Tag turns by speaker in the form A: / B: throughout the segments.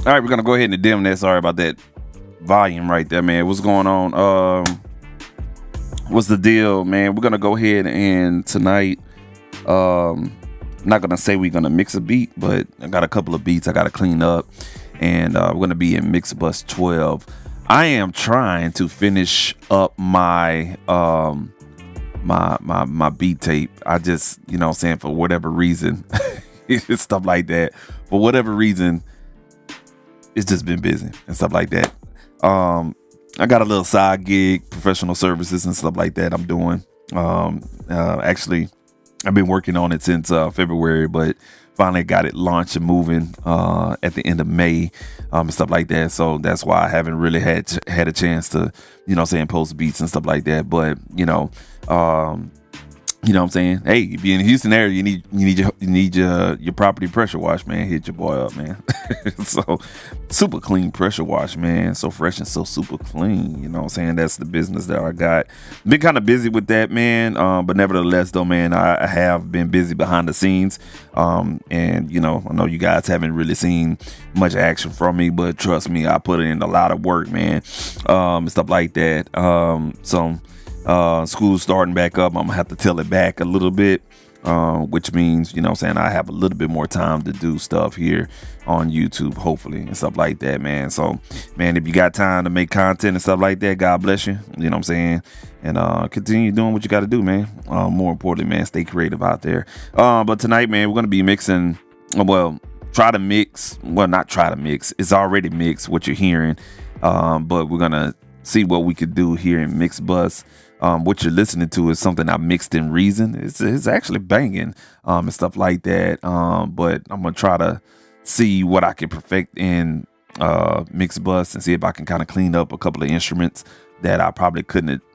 A: All right, we're gonna go ahead and dim that. Sorry about that volume right there, man. What's going on? What's the deal, man? We're gonna go ahead and tonight, not gonna say we're gonna mix a beat, but I got a couple of beats I gotta clean up, and we're gonna be in Mixbus 12. I am trying to finish up my my beat tape. I just, you know what I'm saying, for whatever reason, stuff like that. For whatever reason, it's just been busy and stuff like that. I got a little side gig, professional services and stuff like that I'm doing. Actually, I've been working on it since February, but finally got it launched and moving at the end of May, and stuff like that. So that's why I haven't really had a chance to, you know what I'm saying, post beats and stuff like that. But, you know what I'm saying? Hey, if you're in the Houston area, you need your property pressure wash, man. Hit your boy up, man. So super clean pressure wash, man. So fresh and so super clean. You know what I'm saying? That's the business that I got. Been kind of busy with that, man. But nevertheless, though, man, I have been busy behind the scenes. And you know, I know you guys haven't really seen much action from me, but trust me, I put in a lot of work, man. And stuff like that. School's starting back up. I'm gonna have to tell it back a little bit, which means, you know what I'm saying, I have a little bit more time to do stuff here on YouTube, hopefully, and stuff like that, man. So, man, if you got time to make content and stuff like that, God bless you. You know what I'm saying? And continue doing what you got to do, man. More importantly, man, stay creative out there. But tonight, man, we're gonna be mixing. Well, try to mix. Well, not try to mix. It's already mixed, what you're hearing. But we're gonna see what we could do here in Mixbus. What you're listening to is something I mixed in Reason. It's actually banging, and stuff like that. But I'm gonna try to see what I can perfect in Mixbus and see if I can kind of clean up a couple of instruments that I probably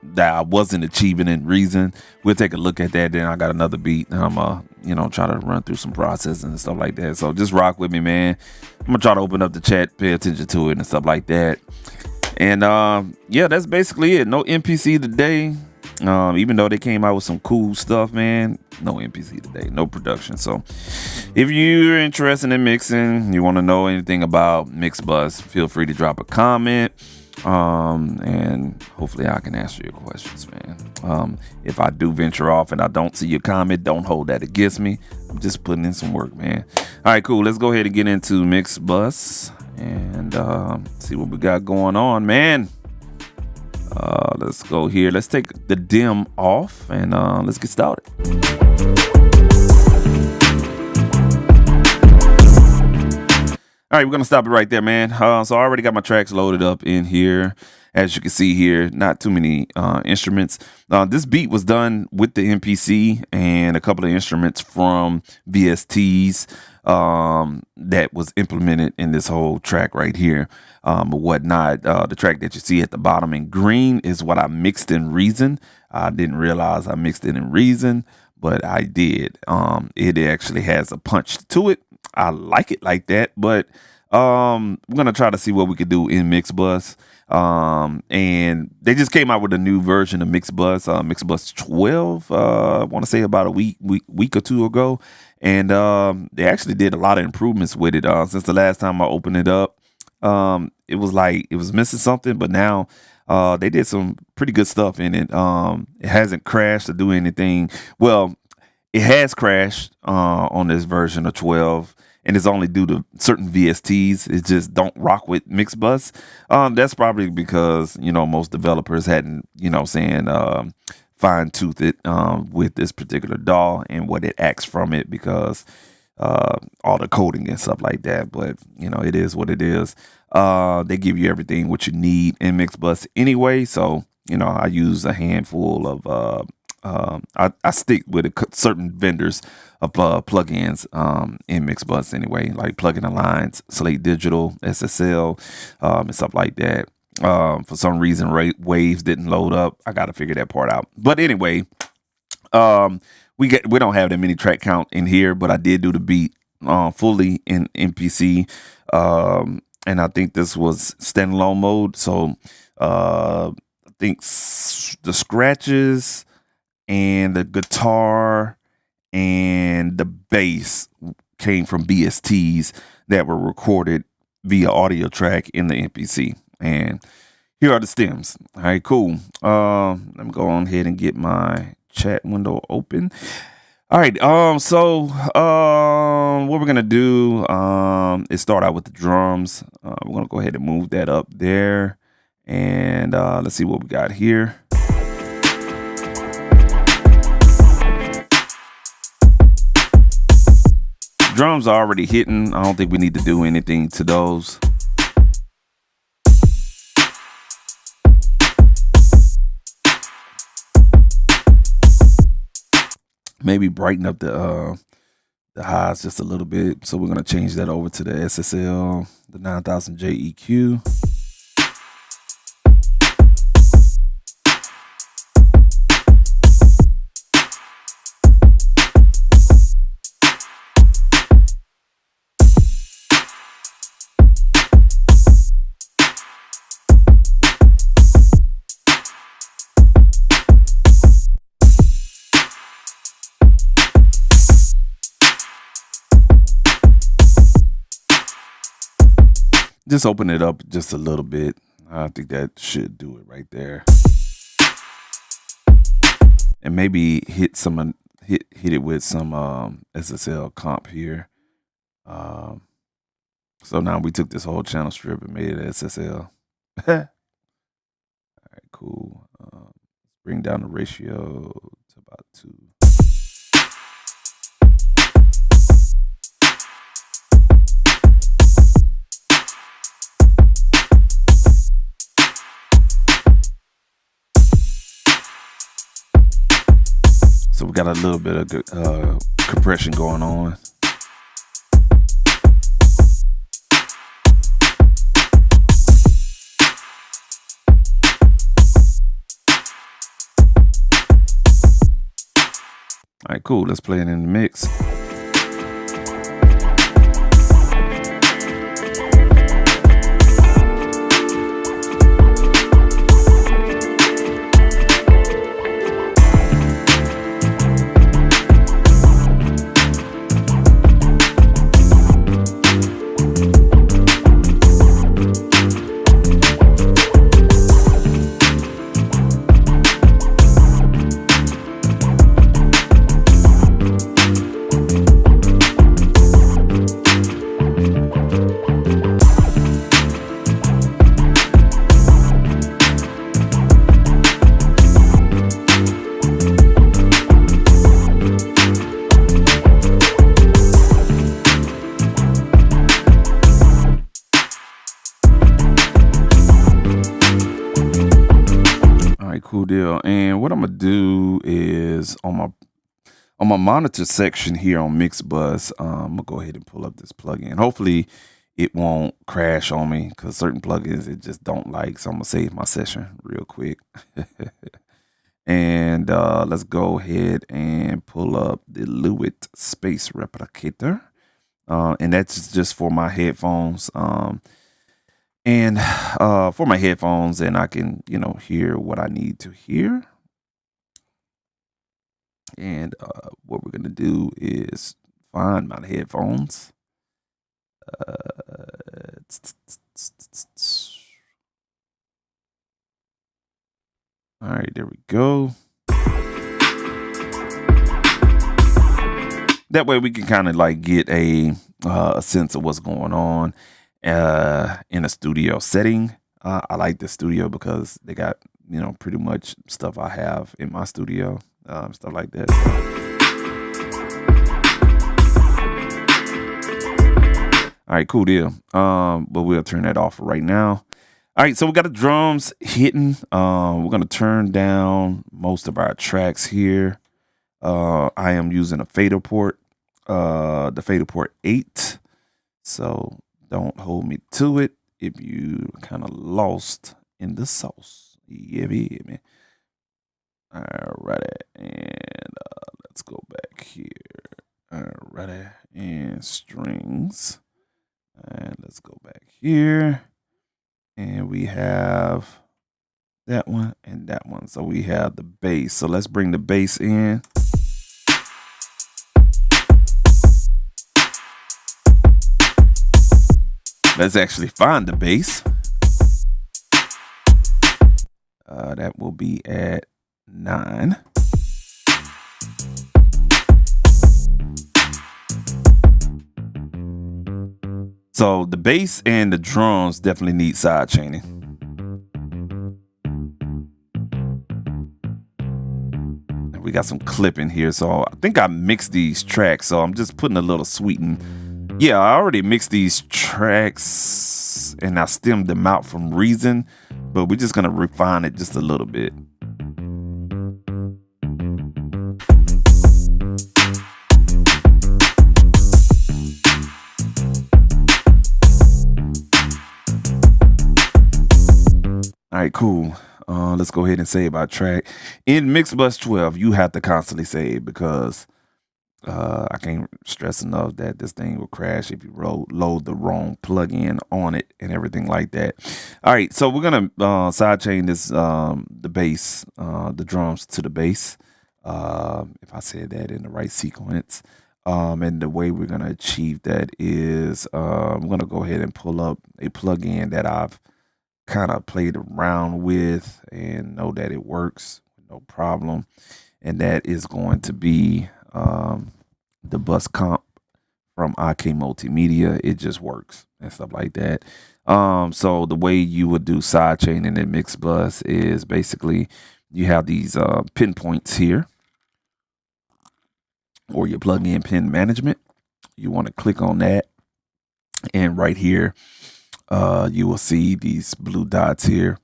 A: that I wasn't achieving in Reason. We'll take a look at that. Then I got another beat, and I'm try to run through some processes and stuff like that. So just rock with me, man. I'm gonna try to open up the chat, pay attention to it and stuff like that. And yeah, that's basically it. No MPC today. Even though they came out with some cool stuff, man, no MPC today, no production. So if you're interested in mixing, you want to know anything about Mixbus, feel free to drop a comment. And hopefully I can answer your questions, man. If I do venture off and I don't see your comment, don't hold that against me. I'm just putting in some work, man. All right, cool. Let's go ahead and get into Mixbus and see what we got going on, man. Let's go here. Let's take the dim off and let's get started. All right, we're gonna stop it right there, man. So I already got my tracks loaded up in here. As you can see here, not too many instruments. This beat was done with the MPC and a couple of instruments from VSTs that was implemented in this whole track right here, or whatnot. The track that you see at the bottom in green is what I mixed in Reason. I didn't realize I mixed it in Reason, but I did. It actually has a punch to it. I like it like that, but we're gonna try to see what we could do in Mixbus. And they just came out with a new version of Mixbus, Mixbus 12. I want to say about a week or two ago, and they actually did a lot of improvements with it. Since the last time I opened it up, it was like it was missing something, but now they did some pretty good stuff in it. It hasn't crashed or do anything. Well, it has crashed on this version of 12, and it's only due to certain VSTs. It just don't rock with Mixbus. That's probably because, you know, most developers hadn't, you know, fine-toothed it with this particular DAW and what it acts from it, because all the coding and stuff like that. But, you know, it is what it is. They give you everything what you need in Mixbus anyway. So, you know, I use a handful of I stick with certain vendors of plugins in Mixbus anyway, like Plugin Alliance, Slate Digital, SSL, and stuff like that. For some reason, Waves didn't load up. I got to figure that part out. But anyway, we don't have that many track count in here, but I did do the beat fully in MPC, and I think this was standalone mode. So I think the scratches and the guitar and the bass came from BSTs that were recorded via audio track in the MPC. And here are the stems. All right, cool. Let me go on ahead and get my chat window open. All right. What we're gonna do is start out with the drums. We're gonna go ahead and move that up there, and let's see what we got here. Drums are already hitting. I don't think we need to do anything to those. Maybe brighten up the highs just a little bit. So we're gonna change that over to the SSL, the 9000J EQ. Just open it up just a little bit. I think that should do it right there. And maybe hit it with some SSL comp here. So now we took this whole channel strip and made it SSL. All right, cool. Bring down the ratio to about 2. So we got a little bit of compression going on. All right, cool. Let's play it in the mix. Cool deal. And what I'm gonna do is on my monitor section here on Mixbus, I'm gonna go ahead and pull up this plugin. Hopefully it won't crash on me, because certain plugins it just don't like. So I'm gonna save my session real quick. And let's go ahead and pull up the Liveaxtion Space Replicator. And that's just for my headphones. And for my headphones, and I can, hear what I need to hear. And what we're going to do is find my headphones. All right, there we go. That way we can kind of like get a sense of what's going on in a studio setting. I like the studio because they got, pretty much stuff I have in my studio, stuff like that. All right, cool deal. But we'll turn that off right now. All right, so we got the drums hitting. We're gonna turn down most of our tracks here. I am using a fader port, the fader port 8. So don't hold me to it if you kind of lost in the sauce. Yeah, man. All right, and let's go back here. All right, and strings, and let's go back here, and we have that one and that one. So we have the bass. So let's bring the bass in. Let's actually find the bass. That will be at 9. So the bass and the drums definitely need side chaining. We got some clipping here, so I think I mixed these tracks, so I'm just putting a little sweeten. Yeah, I already mixed these tracks and I stemmed them out from Reason, but we're just gonna refine it just a little bit. All right, cool. Let's go ahead and save our track. In Mixbus 12, you have to constantly save because I can't stress enough that this thing will crash if you load the wrong plugin on it and everything like that. All right, so we're gonna sidechain this the bass, the drums to the bass. If I said that in the right sequence. And the way we're gonna achieve that is I'm gonna go ahead and pull up a plugin that I've kind of played around with and know that it works, no problem. And that is going to be the bus comp from IK Multimedia. It just works and stuff like that. So the way you would do sidechaining in Mixbus is basically you have these pinpoints here, or your plugin pin management. You want to click on that, and right here you will see these blue dots here,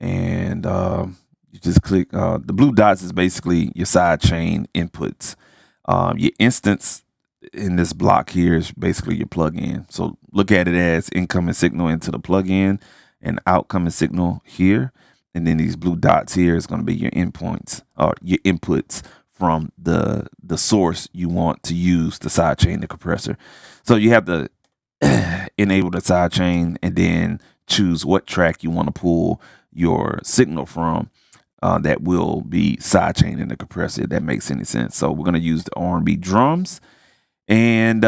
A: and you just click the blue dots is basically your sidechain inputs. Your instance in this block here is basically your plugin. So look at it as incoming signal into the plugin and outcoming signal here, and then these blue dots here is going to be your endpoints or your inputs from the source you want to use to sidechain the compressor. So you have to enable the sidechain and then choose what track you want to pull your signal from that will be sidechaining the compressor, if that makes any sense. So we're going to use the R&B drums, and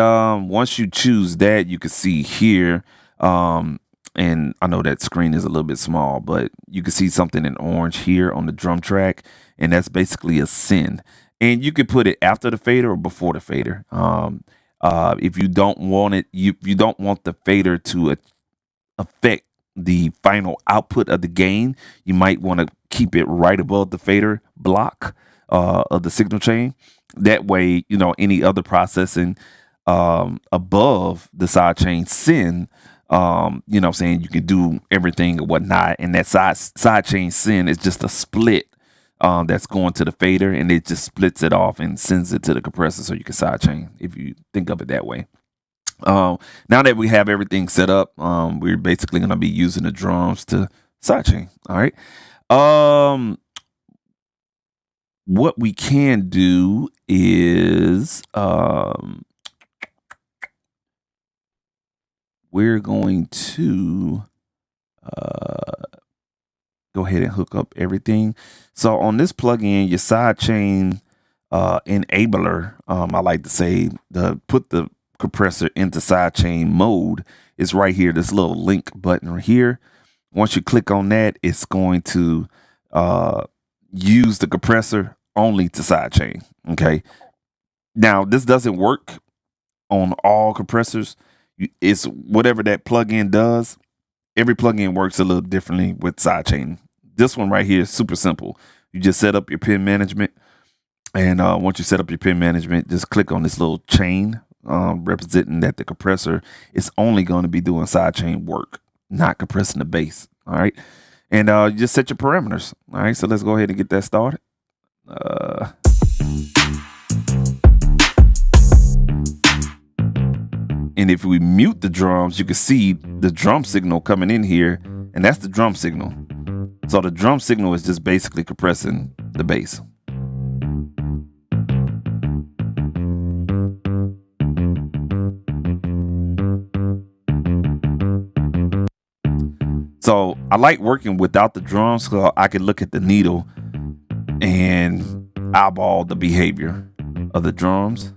A: once you choose that, you can see here, and I know that screen is a little bit small, but you can see something in orange here on the drum track, and that's basically a send. And you can put it after the fader or before the fader. If you don't want it, you don't want the fader to affect the final output of the gain, you might want to keep it right above the fader block of the signal chain. That way, you know, any other processing above the sidechain send, you know what I'm saying, you can do everything and whatnot, and that sidechain send is just a split that's going to the fader, and it just splits it off and sends it to the compressor so you can sidechain, if you think of it that way. Now that we have everything set up, we're basically going to be using the drums to sidechain. All right. What we can do is we're going to go ahead and hook up everything. So on this plugin, your sidechain enabler, I like to say, put the compressor into sidechain mode is right here, this little link button right here. Once you click on that, it's going to use the compressor only to sidechain. Okay, now this doesn't work on all compressors. It's whatever that plugin does. Every plugin works a little differently with sidechain. This one right here is super simple. You just set up your pin management, and once you set up your pin management, just click on this little chain representing that the compressor is only going to be doing sidechain work, not compressing the bass. All right, and you just set your parameters. All right, so let's go ahead and get that started. And if we mute the drums, you can see the drum signal coming in here, and that's the drum signal. So the drum signal is just basically compressing the bass. So I like working without the drums so I can look at the needle and eyeball the behavior of the drums.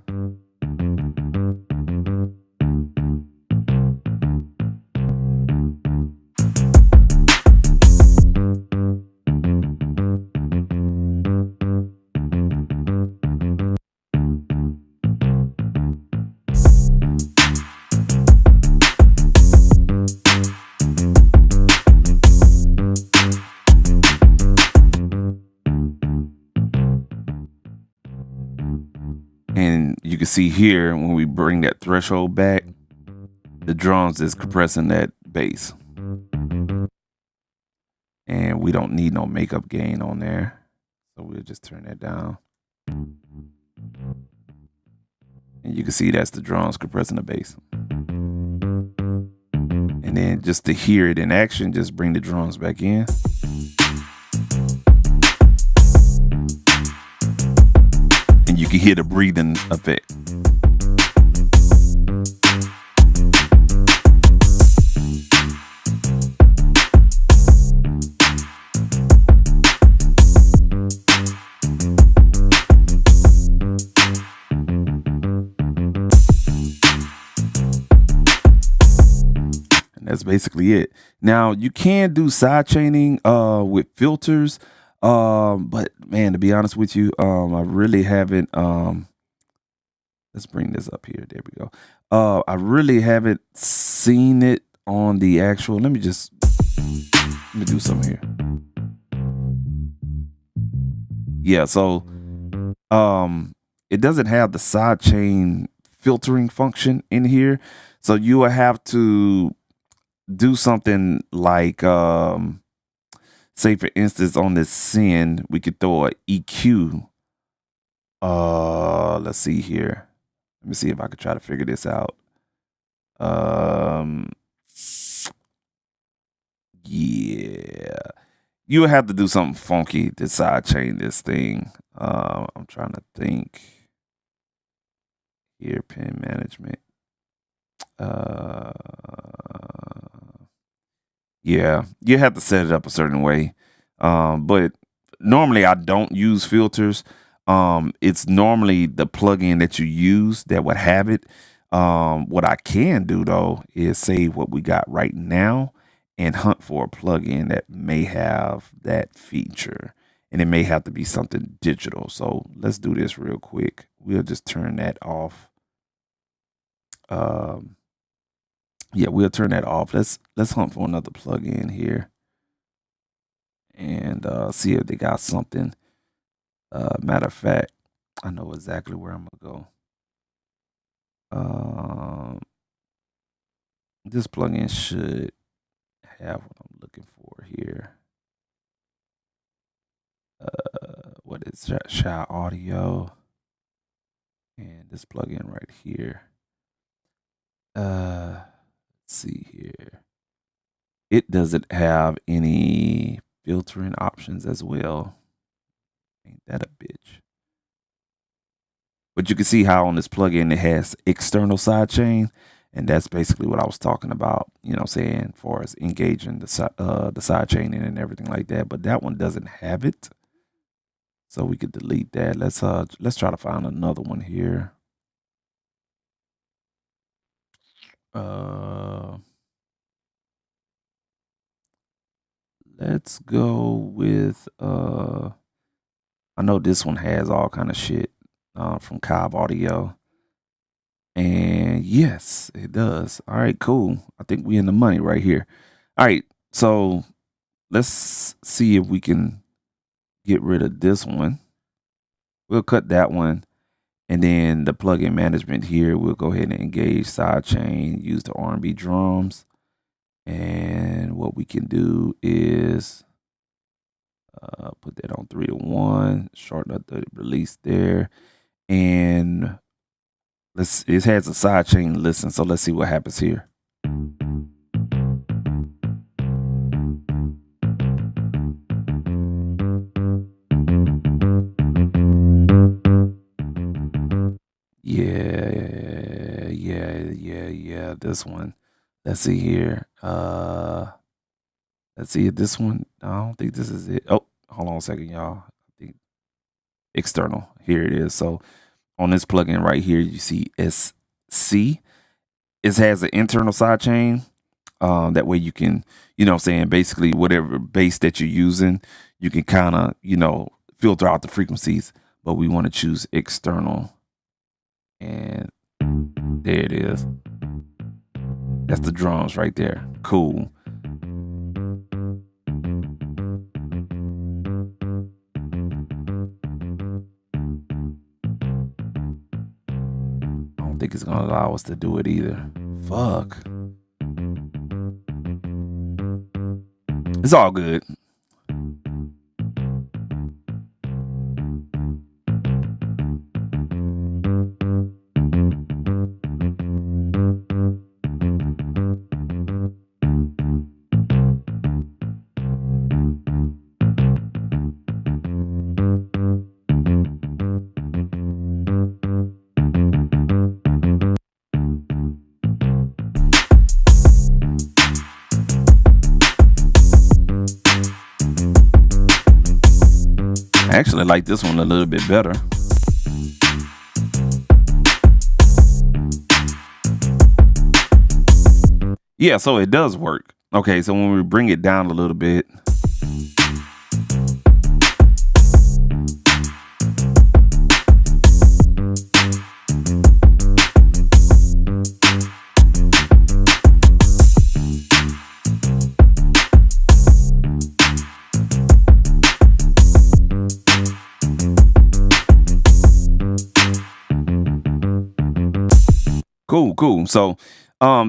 A: can see here, when we bring that threshold back, the drums is compressing that bass. And we don't need no makeup gain on there. So we'll just turn that down. And you can see that's the drums compressing the bass. And then just to hear it in action, just bring the drums back in. And you can hear the breathing effect. That's basically it. Now you can do side chaining with filters, but man, to be honest with you, I really haven't. Let's bring this up here. There we go. I really haven't seen it on the actual. Let me do something here. Yeah, so it doesn't have the side chain filtering function in here, so you will have to do something like say for instance on this send we could throw a EQ. Let's see here. Let me see if I could try to figure this out. Yeah, you would have to do something funky to side chain this thing. I'm trying to think here. Pin management. Yeah, you have to set it up a certain way. But normally I don't use filters. It's normally the plugin that you use that would have it. What I can do though is save what we got right now and hunt for a plugin that may have that feature, and it may have to be something digital. So let's do this real quick. We'll just turn that off. Yeah, we'll turn that off. Let's hunt for another plugin here and see if they got something. Matter of fact, I know exactly where I'm gonna go. This plugin should have what I'm looking for here. What is that? Shy Audio, and this plugin right here. Let's see here. It doesn't have any filtering options as well. Ain't that a bitch? But you can see how on this plugin it has external sidechain, and that's basically what I was talking about. You know what I'm saying, for as engaging the sidechaining and everything like that. But that one doesn't have it, so we could delete that. Let's try to find another one here. Let's go with I know this one has all kind of shit from Cobb Audio. And yes, it does. All right, cool. I think we in the money right here. All right, so let's see if we can get rid of this one. We'll cut that one. And then the plugin management here, we'll go ahead and engage sidechain, use the R&B drums. And what we can do is put that on 3 to 1, shorten up the release there. And it has a sidechain listen, so let's see what happens here. Yeah, this one. Let's see here. Let's see this one. I don't think this is it. Oh, hold on a second, y'all. I think external. Here it is. So on this plugin right here, you see SC. It has an internal sidechain. That way you can, you know what I'm saying, basically whatever bass that you're using, you can kind of, you know, filter out the frequencies, but we want to choose external. And there it is. That's the drums right there. Cool. think it's gonna allow us to do it either. Fuck. It's all good. I actually like this one a little bit better. Yeah, so it does work. Okay, so when we bring it down a little bit, cool. So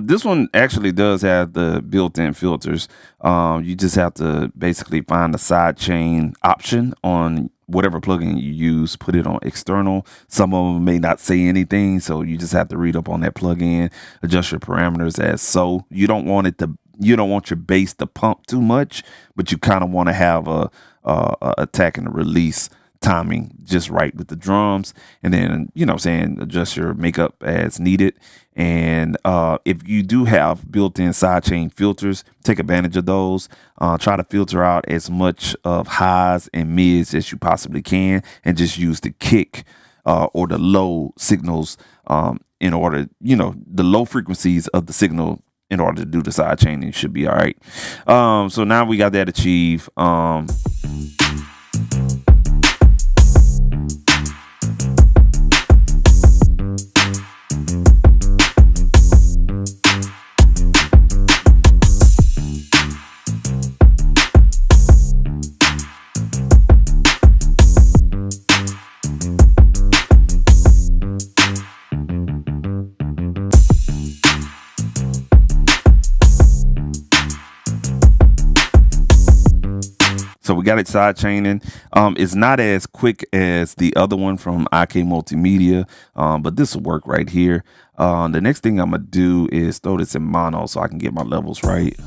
A: this one actually does have the built-in filters. You just have to basically find the side chain option on whatever plugin you use, put it on external. Some of them may not say anything, so you just have to read up on that plugin, adjust your parameters as so. You don't want your bass to pump too much, but you kind of want to have a attack and a release timing just right with the drums, and then adjust your makeup as needed. And if you do have built-in sidechain filters, take advantage of those. Try to filter out as much of highs and mids as you possibly can, and just use the kick or the low signals in order, the low frequencies of the signal in order to do the sidechaining. Should be all right. So now we got that achieved. So we got it side chaining. It's not as quick as the other one from IK Multimedia, but this will work right here. The next thing I'm gonna do is throw this in mono so I can get my levels right.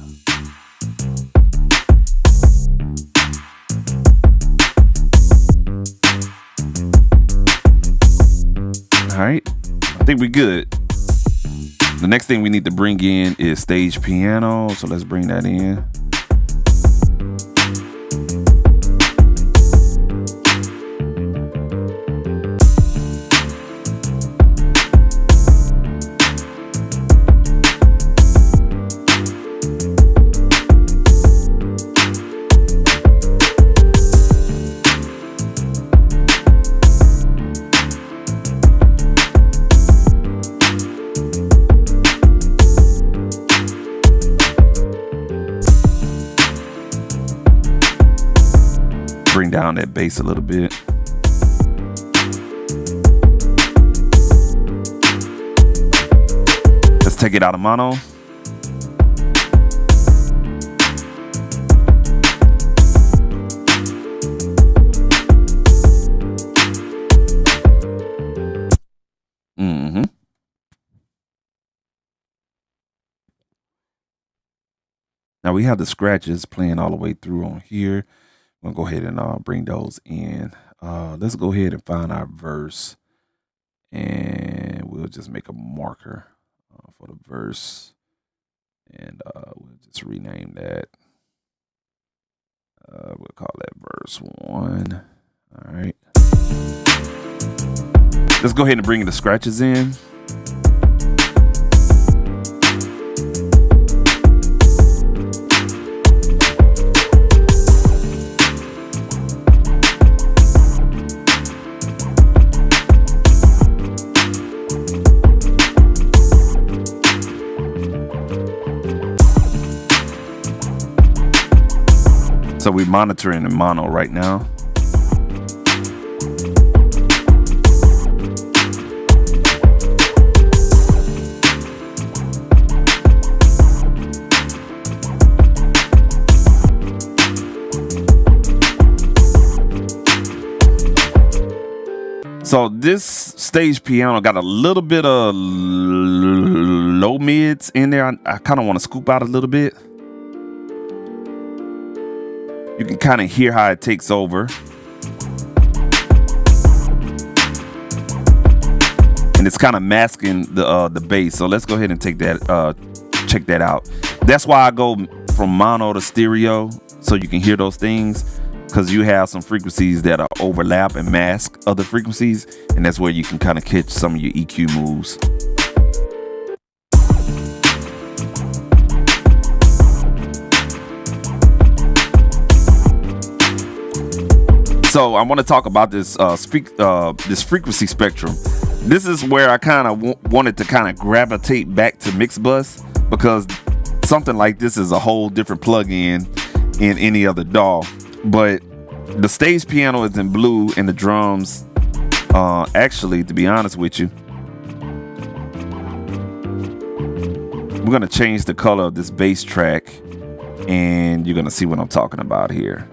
A: All right, I think we're good. The next thing we need to bring in is stage piano. So let's bring that in. Bring down that bass a little bit. Let's take it out of mono. Now we have the scratches playing all the way through on here. I'm gonna go ahead and bring those in. Let's go ahead and find our verse, and we'll just make a marker for the verse, and we'll just rename that. We'll call that verse 1. All right. Let's go ahead and bring the scratches in. So we're monitoring in mono right now. So this stage piano got a little bit of low mids in there. I kind of want to scoop out a little bit. You can kind of hear how it takes over. And it's kind of masking the bass. So let's go ahead and take that, check that out. That's why I go from mono to stereo, so you can hear those things, because you have some frequencies that are overlap and mask other frequencies, and that's where you can kind of catch some of your EQ moves. So I want to talk about this this frequency spectrum. This is where I kind of wanted to kind of gravitate back to Mixbus, because something like this is a whole different plugin in any other DAW. But the stage piano is in blue, and the drums, actually, to be honest with you, we're gonna change the color of this bass track, and you're gonna see what I'm talking about here.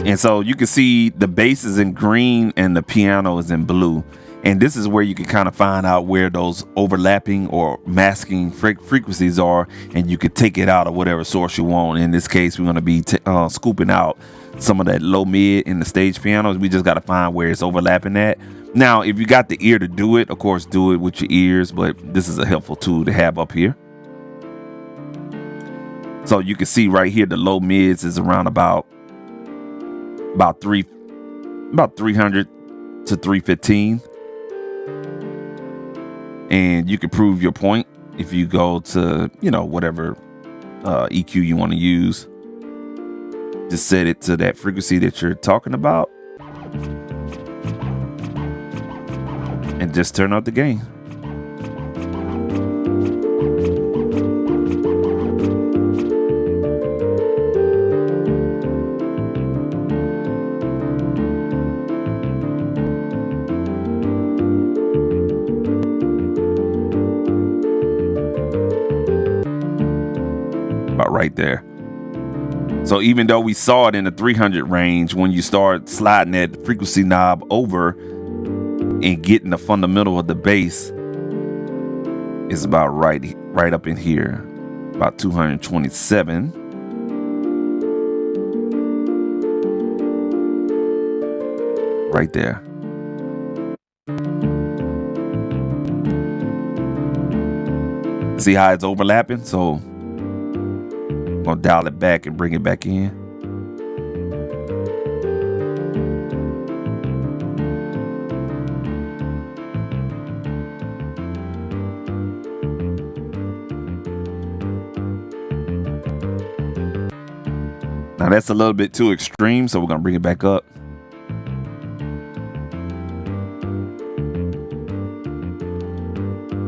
A: And so you can see the bass is in green and the piano is in blue. And this is where you can kind of find out where those overlapping or masking frequencies are, and you could take it out of whatever source you want. In this case, we're going to be scooping out some of that low mid in the stage pianos. We just got to find where it's overlapping at. Now, if you got the ear to do it, of course, do it with your ears, but this is a helpful tool to have up here. So you can see right here, the low mids is around about 300 to 315. And you can prove your point if you go to, whatever EQ you want to use. Just set it to that frequency that you're talking about, and just turn up the gain. About right there. So even though we saw it in the 300 range, when you start sliding that frequency knob over and getting the fundamental of the bass, is about right up in here, about 227. Right there. See how it's overlapping? So I'm gonna dial it back and bring it back in. Now that's a little bit too extreme, so we're gonna bring it back up.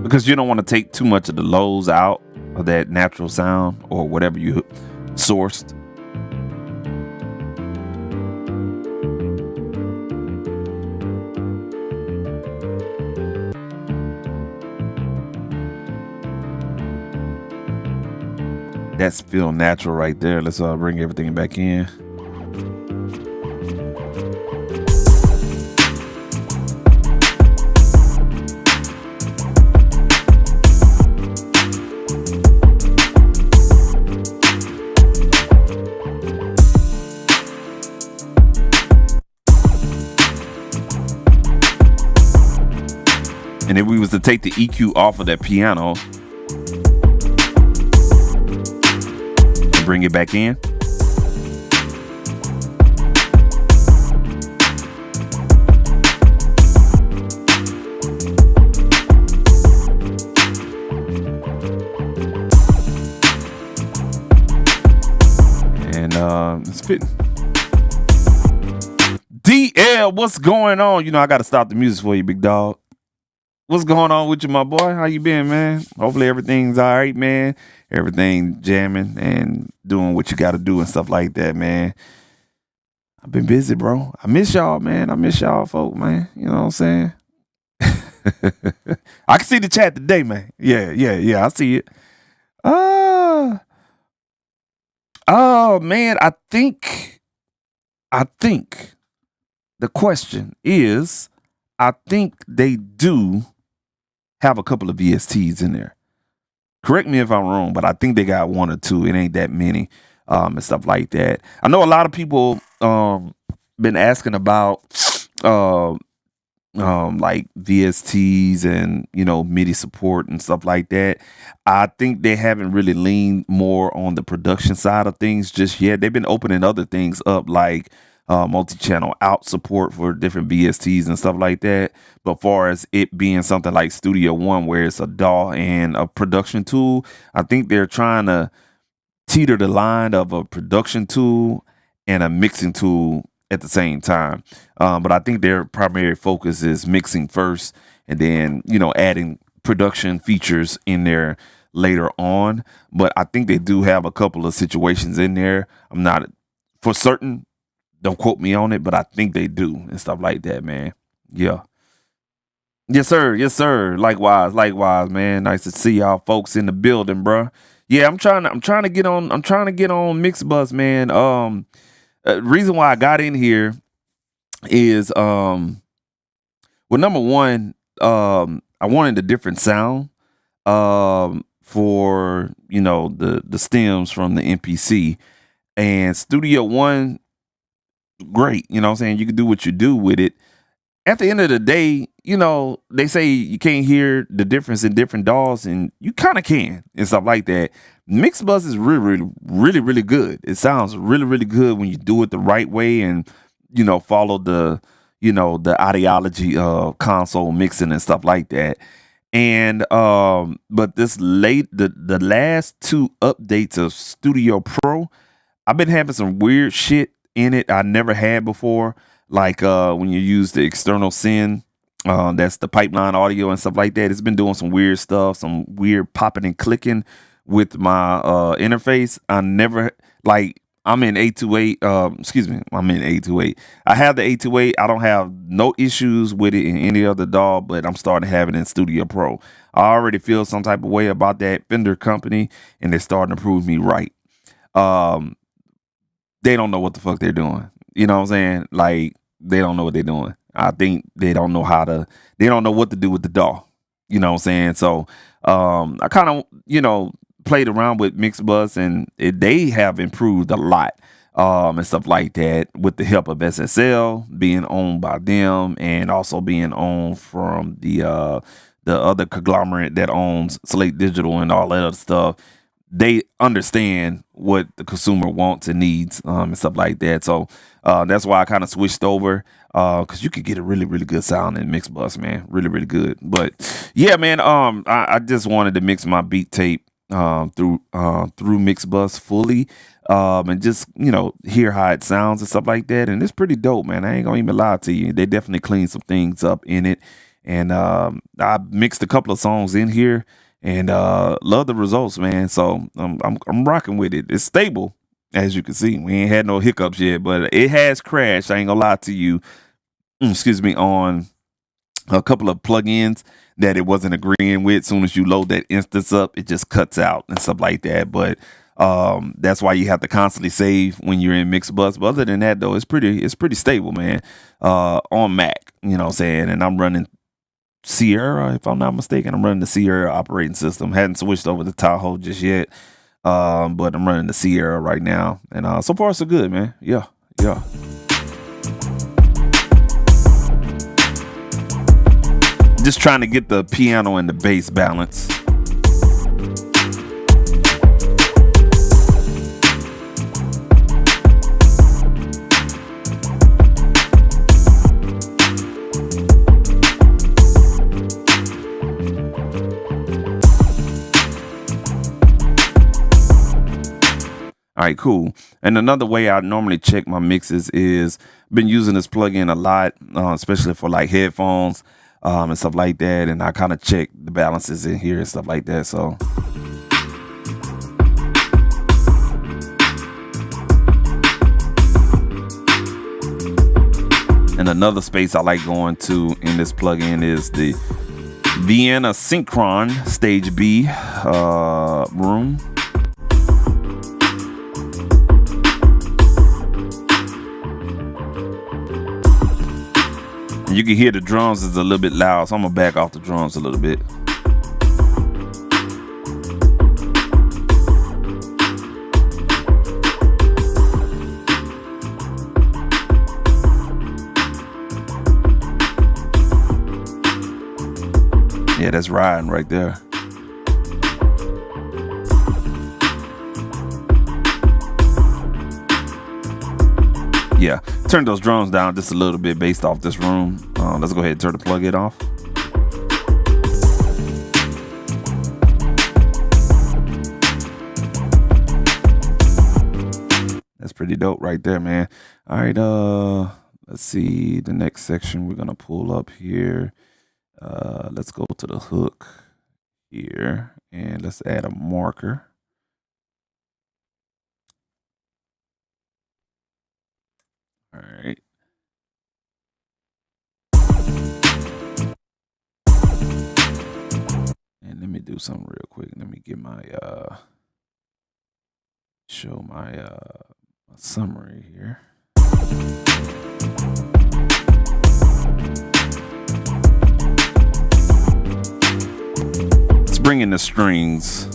A: Because you don't want to take too much of the lows out of that natural sound or whatever you sourced. That's feel natural right there. Let's bring everything back in. And if we was to take the EQ off of that piano and bring it back in, and it's fitting. DL, what's going on? You know I gotta stop the music for you, big dog. What's going on with you, my boy? How you been, man? Hopefully everything's all right, man. Everything jamming and doing what you got to do and stuff like that, man. I've been busy, bro. I miss y'all, man. I miss y'all folk, man. You know what I'm saying? I can see the chat today, man. Yeah, I see it. Oh man, I think the question is, I think they do have a couple of VSTs in there. Correct me if I'm wrong, but I think they got one or two. It ain't that many, and stuff like that. I know a lot of people been asking about like VSTs and MIDI support and stuff like that. I think they haven't really leaned more on the production side of things just yet. They've been opening other things up, like multi-channel out support for different VSTs and stuff like that. But far as it being something like Studio One, where it's a DAW and a production tool, I think they're trying to teeter the line of a production tool and a mixing tool at the same time. But I think their primary focus is mixing first, and then adding production features in there later on. But I think they do have a couple of situations in there. I'm not for certain. Don't quote me on it, but I think they do and stuff like that, man. Yeah. Yes, sir. Yes, sir. Likewise, man. Nice to see y'all folks in the building, bro. Yeah, I'm trying to get on Mixbus, man. Reason why I got in here is well, number one, I wanted a different sound for the stems from the MPC, and Studio One, great. You know what I'm saying? You can do what you do with it. At the end of the day, they say you can't hear the difference in different DAWs, and you kind of can and stuff like that. Mixbus is really good. It sounds really good when you do it the right way and follow the the ideology of console mixing and stuff like that. And but the last two updates of Studio Pro, I've been having some weird shit in it I never had before, like when you use the external send, that's the pipeline audio and stuff like that. It's been doing some weird stuff, some weird popping and clicking with my interface. I'm in 828. I'm in 828. I have the 828. I don't have no issues with it in any other DAW, but I'm starting to have it in Studio Pro. I already feel some type of way about that Fender company, and they're starting to prove me right. They don't know what the fuck they're doing. You know what I'm saying? Like, they don't know what they're doing. I think they don't know what to do with the DAW. You know what I'm saying? So I kind of, played around with Mixbus, and they have improved a lot and stuff like that, with the help of SSL being owned by them, and also being owned from the other conglomerate that owns Slate Digital and all that other stuff. They understand what the consumer wants and needs and stuff like that. So that's why I kind of switched over, because you could get a really good sound in Mixbus, man. Really good. But yeah, man, I just wanted to mix my beat tape through Mixbus fully, and just hear how it sounds and stuff like that. And it's pretty dope, man. I ain't gonna even lie to you. They definitely cleaned some things up in it, and I mixed a couple of songs in here, and love the results, man. So I'm rocking with it. It's stable, as you can see. We ain't had no hiccups yet, but it has crashed. I ain't gonna lie to you. Excuse me, on a couple of plugins that it wasn't agreeing with. As soon as you load that instance up, it just cuts out and stuff like that. But that's why you have to constantly save when you're in Mixbus. But other than that, though, it's pretty stable, man. On Mac, you know what I'm saying? And I'm running Sierra, if I'm not mistaken. I'm running the Sierra operating system. Hadn't switched over to Tahoe just yet, but I'm running the Sierra right now, and so far so good, man. Yeah. Just trying to get the piano and the bass balance. All right, cool. And another way I normally check my mixes is, been using this plugin a lot, especially for like headphones and stuff like that. And I kind of check the balances in here and stuff like that. So and another space I like going to in this plugin is the Vienna Synchron Stage B room. And you can hear the drums is a little bit loud, so I'm gonna back off the drums a little bit. Yeah, that's riding right there. Yeah, turn those drums down just a little bit based off this room. Let's go ahead and turn the plug-in off. That's pretty dope right there, man. All right, let's see the next section we're gonna pull up here. Let's go to the hook here and let's add a marker. All right. And let me do something real quick. Let me get my show my summary here. Let's bring in the strings.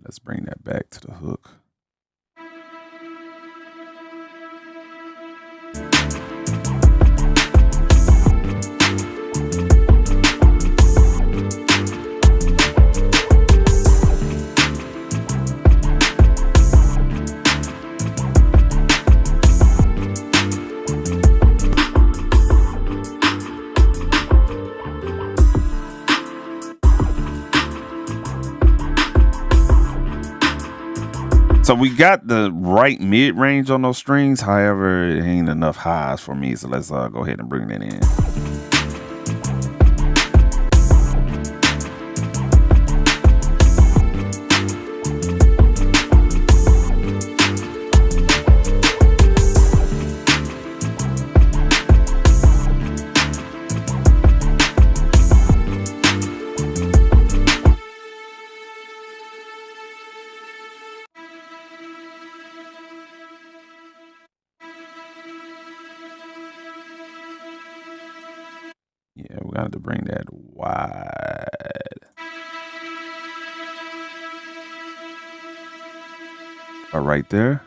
A: Let's bring that back to the hook. So we got the right mid-range on those strings. However, it ain't enough highs for me. So let's go ahead and bring that in. Yeah, we got to bring that wide. Right there.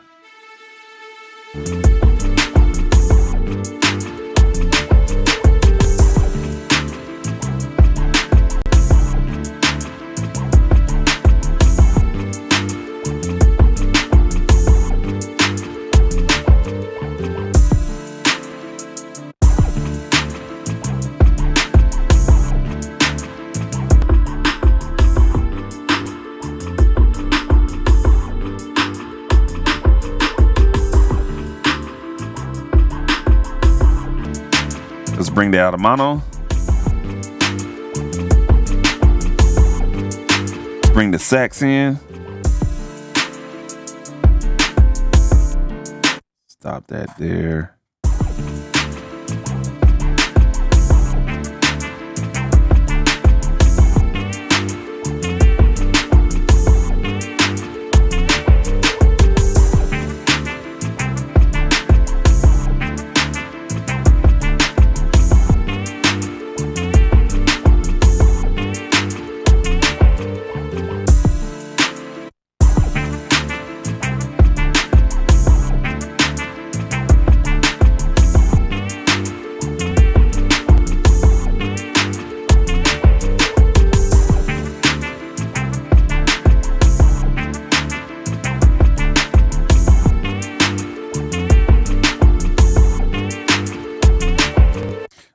A: Let's bring the Altamano. Bring the sax in. Stop that there.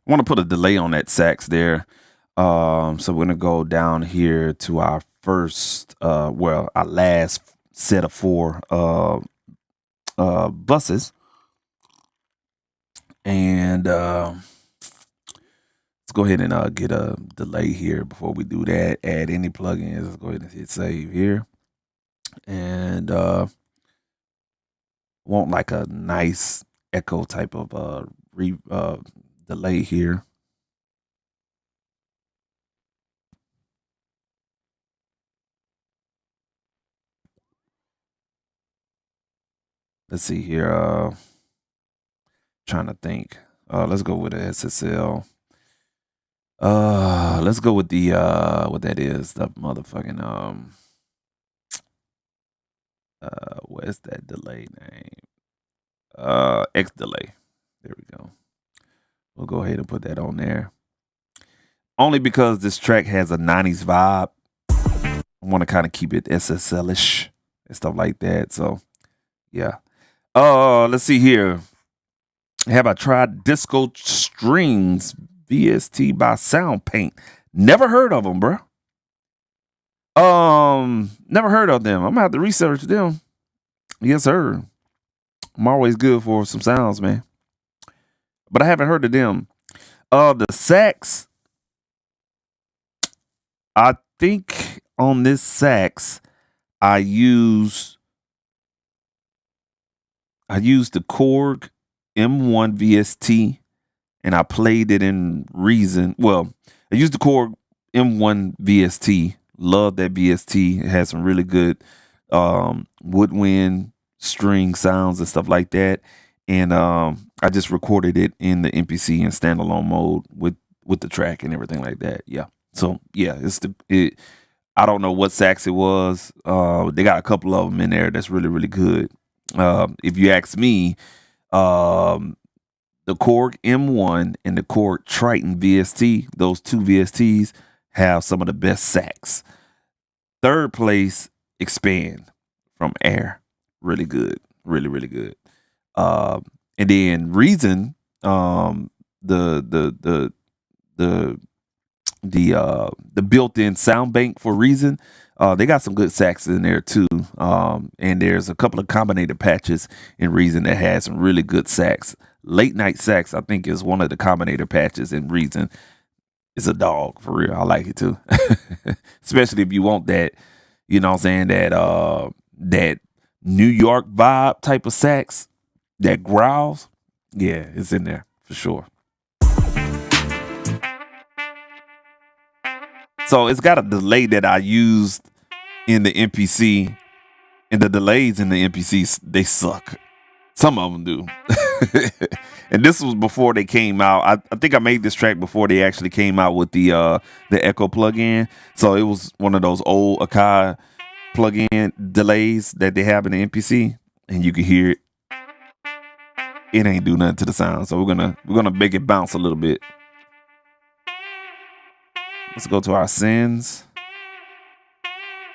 A: I want to put a delay on that sax there. So we're gonna go down here to our first, our last set of 4 buses, and let's go ahead and get a delay here before we do that. Add any plugins. Let's go ahead and hit save here, and want like a nice echo type of delay here. Let's see here. Trying to think. Let's go with the SSL. Let's go with the what that is, the motherfucking what's that delay name? X delay. There we go. We'll go ahead and put that on there. Only because this track has a 90s vibe. I want to kind of keep it SSL-ish and stuff like that. So yeah. Let's see here. Have I tried Disco Strings VST by Sound Paint? Never heard of them, bro. Never heard of them. I'm gonna have to research them. Yes, sir. I'm always good for some sounds, man. But I haven't heard of them. The sax. I think on this sax, I use the Korg M1 VST, and I played it in Reason. Well, I used the Korg M1 VST. Love that VST. It has some really good woodwind string sounds and stuff like that. And I just recorded it in the MPC in standalone mode with the track and everything like that. Yeah. So yeah, I don't know what sax it was. They got a couple of them in there that's really, really good. If you ask me, the Korg M1 and the Korg Triton VST, those two VSTs have some of the best sax. Third place, Expand from Air. Really good. Really, really good. And then Reason, the built-in sound bank for Reason, they got some good sax in there too. And there's a couple of combinator patches in Reason that has some really good sax. Late Night Sax, I think, is one of the combinator patches in Reason. It's a dog for real. I like it too. Especially if you want that, you know what I'm saying, that New York vibe type of sax that growls. Yeah, it's in there for sure. So it's got a delay that I used in the MPC, and the delays in the MPCs, they suck. Some of them do. And this was before they came out. I think I made this track before they actually came out with the Echo plugin. So it was one of those old Akai plugin delays that they have in the MPC, and you can hear it. It ain't do nothing to the sound. So we're gonna make it bounce a little bit. Let's go to our sends,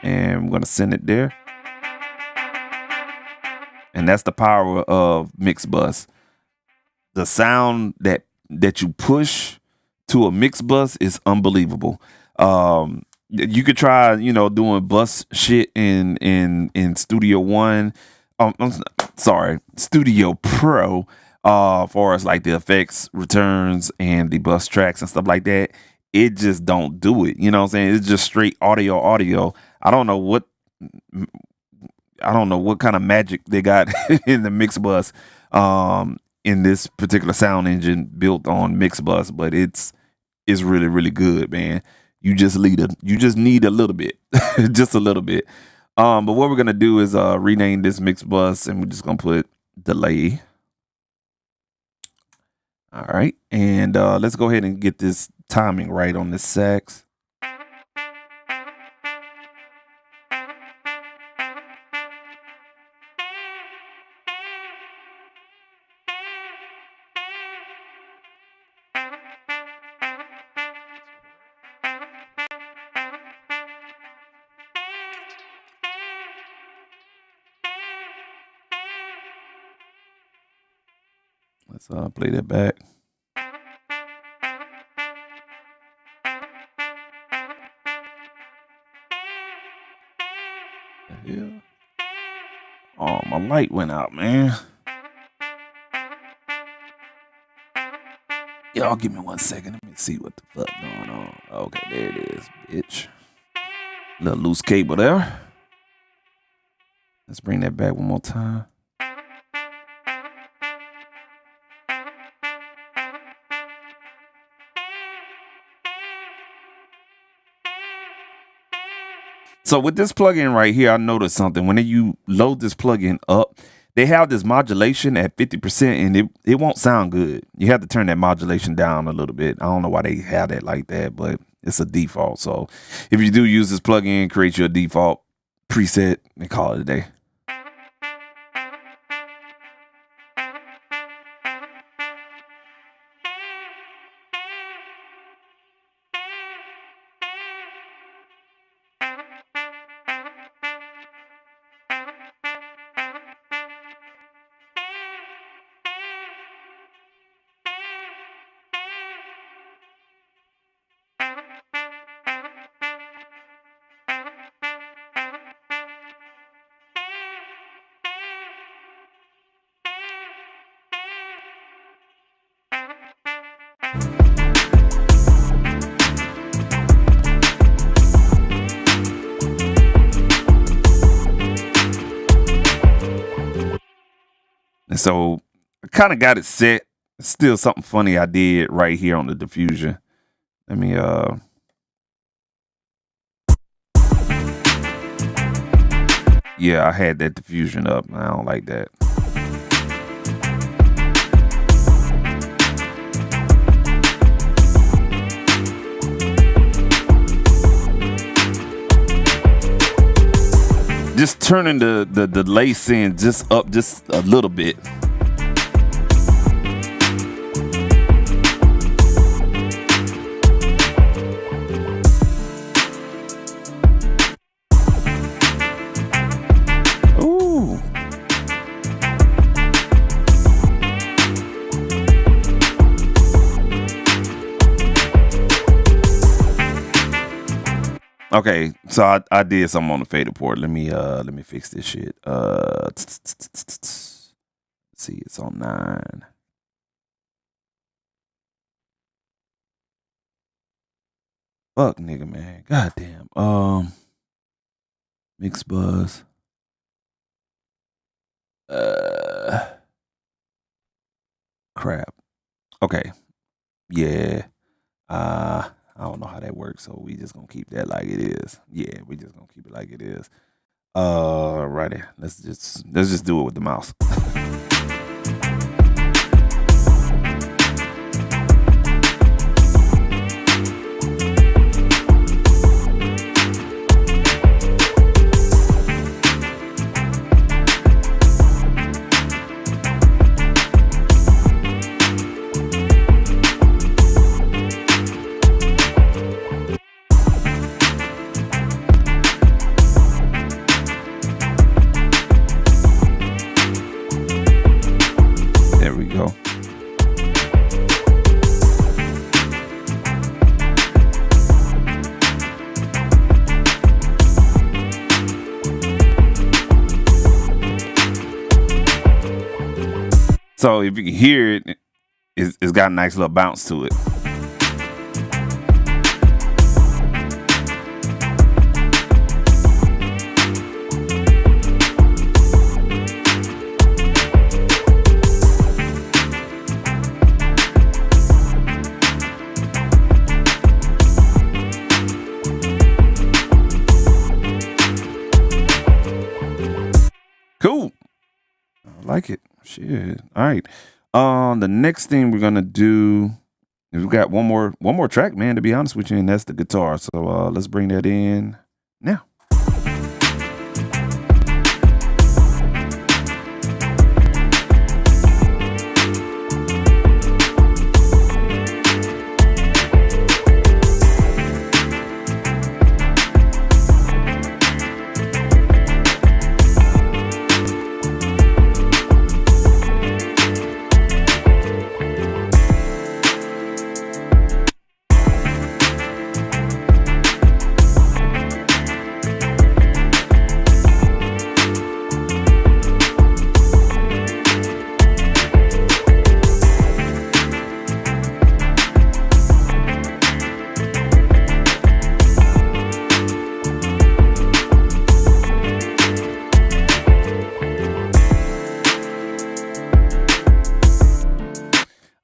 A: and we're gonna send it there. And that's the power of Mixbus. The sound that you push to a Mixbus is unbelievable. You could try, doing bus shit in Studio One. Studio Pro. For us, like the effects returns and the bus tracks and stuff like that. It just don't do it. You know what I'm saying? It's just straight audio. I don't know what kind of magic they got in the Mixbus in this particular sound engine built on Mixbus, but it's really, really good, man. You just need a little bit, just a little bit. But what we're gonna do is rename this Mixbus, and we're just gonna put delay. All right, and let's go ahead and get this timing right on this sax. Let's play that back. Yeah. Oh, my light went out, man. Y'all give me 1 second. Let me see what the fuck going on. Okay, there it is, bitch. Little loose cable there. Let's bring that back one more time. So with this plugin right here, I noticed something. When you load this plugin up, they have this modulation at 50%, and it won't sound good. You have to turn that modulation down a little bit. I don't know why they have that like that, but it's a default. So if you do use this plugin, create your default preset and call it a day. And so I kind of got it set. Still something funny I did right here on the diffusion. Let me yeah, I had that diffusion up. I don't like that. Just turning the lace in just up just a little bit. Ooh. Okay, so I did something on the fader port. Let me fix this shit. Let's see, it's on 9. Fuck nigga, man. Goddamn. Mixbus. Crap. Okay. Yeah. I don't know how that works, so we just gonna keep that like it is. Yeah, we just gonna keep it like it is. Righty. Let's just do it with the mouse. There we go. So if you can hear it, it's got a nice little bounce to it. Cool. I like it. Shit. All right. The next thing we're gonna do is we got one more track, man, to be honest with you, and that's the guitar. So let's bring that in now.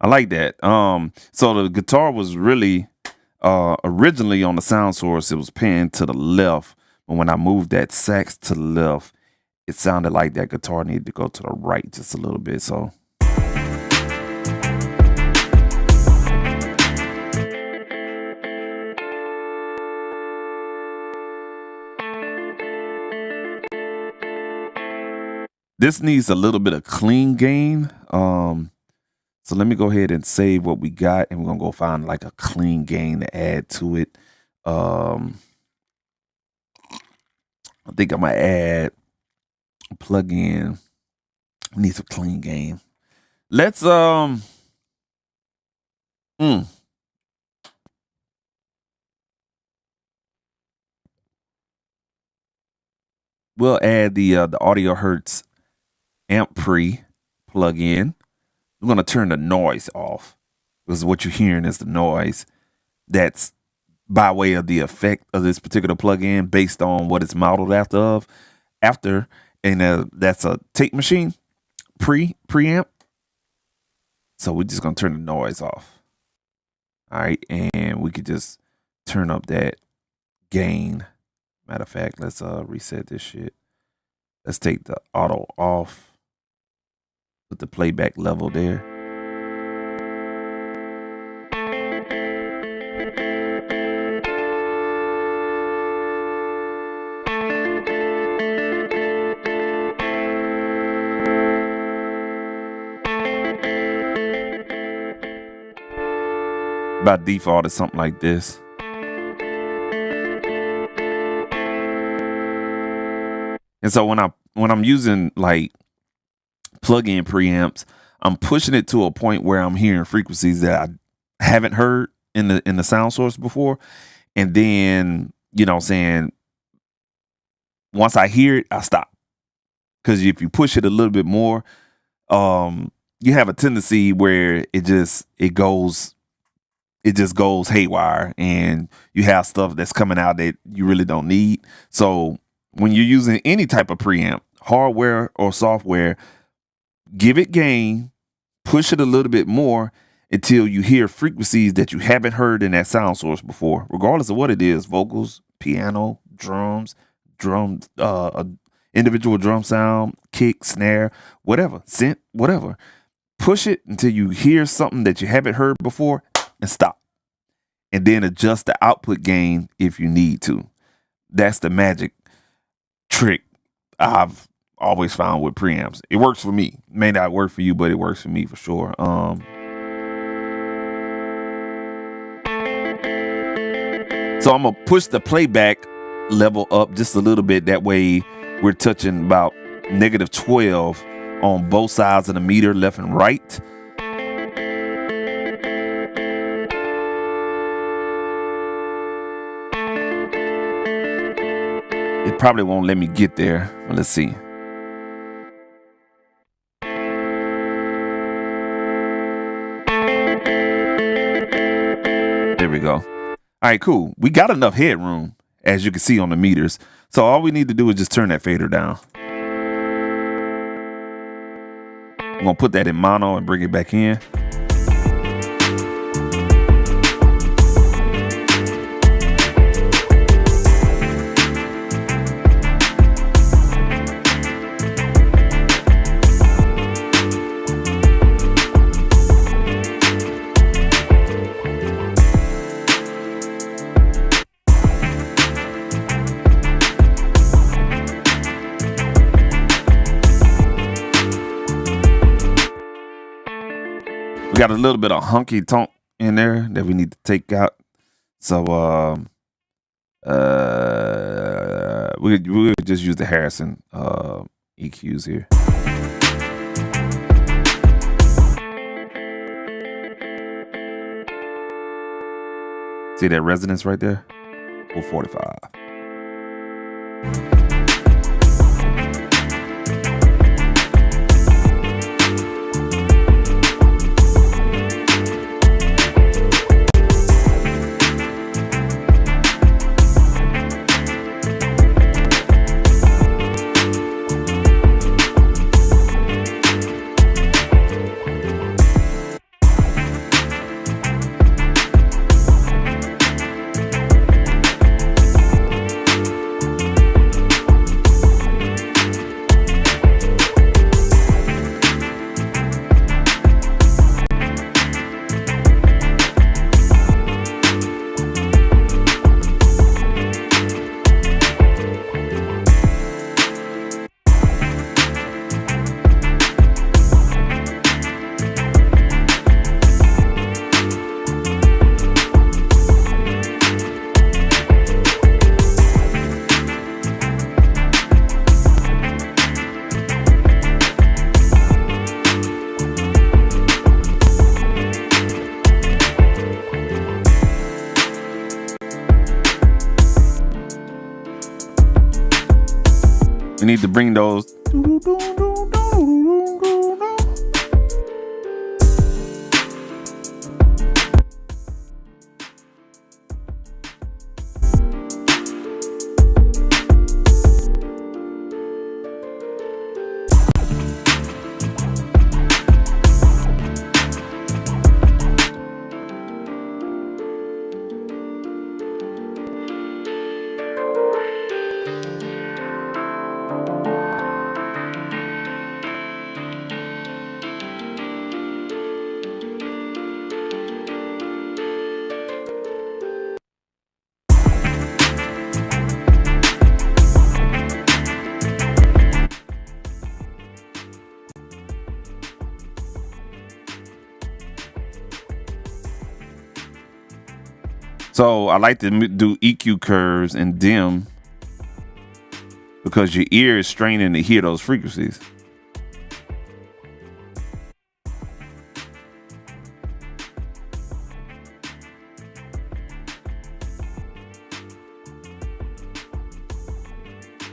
A: I like that. So the guitar was really originally on the sound source, it was panned to the left, But when I moved that sax to the left, it sounded like that guitar needed to go to the right just a little bit. So this needs a little bit of clean gain. So let me go ahead and save what we got, and we're gonna go find like a clean gain to add to it. I think I'm gonna add a plugin. We need some clean gain. Let's we'll add the Audio Hertz amp pre plugin. We're going to turn the noise off, because what you're hearing is the noise that's by way of the effect of this particular plugin based on what it's modeled after. And that's a tape machine preamp. So we're just going to turn the noise off. All right. And we could just turn up that gain. Matter of fact, let's reset this shit. Let's take the auto off. Put the playback level there. By default, it's something like this. And so when I'm using like plug-in preamps, I'm pushing it to a point where I'm hearing frequencies that I haven't heard in the sound source before. And then, you know what I'm saying, once I hear it, I stop. Because if you push it a little bit more, you have a tendency where it just goes haywire, and you have stuff that's coming out that you really don't need. So when you're using any type of preamp, hardware or software, give it gain, push it a little bit more until you hear frequencies that you haven't heard in that sound source before, regardless of what it is: vocals, piano, drums, individual drum sound, kick, snare, whatever, synth, whatever. Push it until you hear something that you haven't heard before and stop. And then adjust the output gain if you need to. That's the magic trick I've always found with preamps. It works for me. It may not work for you, but it works for me for sure. So I'm gonna push the playback level up just a little bit. That way we're touching about -12 on both sides of the meter, left and right. It probably won't let me get there, but let's see. There we go. All right, cool. We got enough headroom, as you can see on the meters. So all we need to do is just turn that fader down. I'm gonna put that in mono and bring it back in. We got a little bit of honky tonk in there that we need to take out. So we just use the Harrison EQs here. See that resonance right there? 445. We need to bring those. So I like to do EQ curves and dim because your ear is straining to hear those frequencies.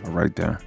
A: Right there.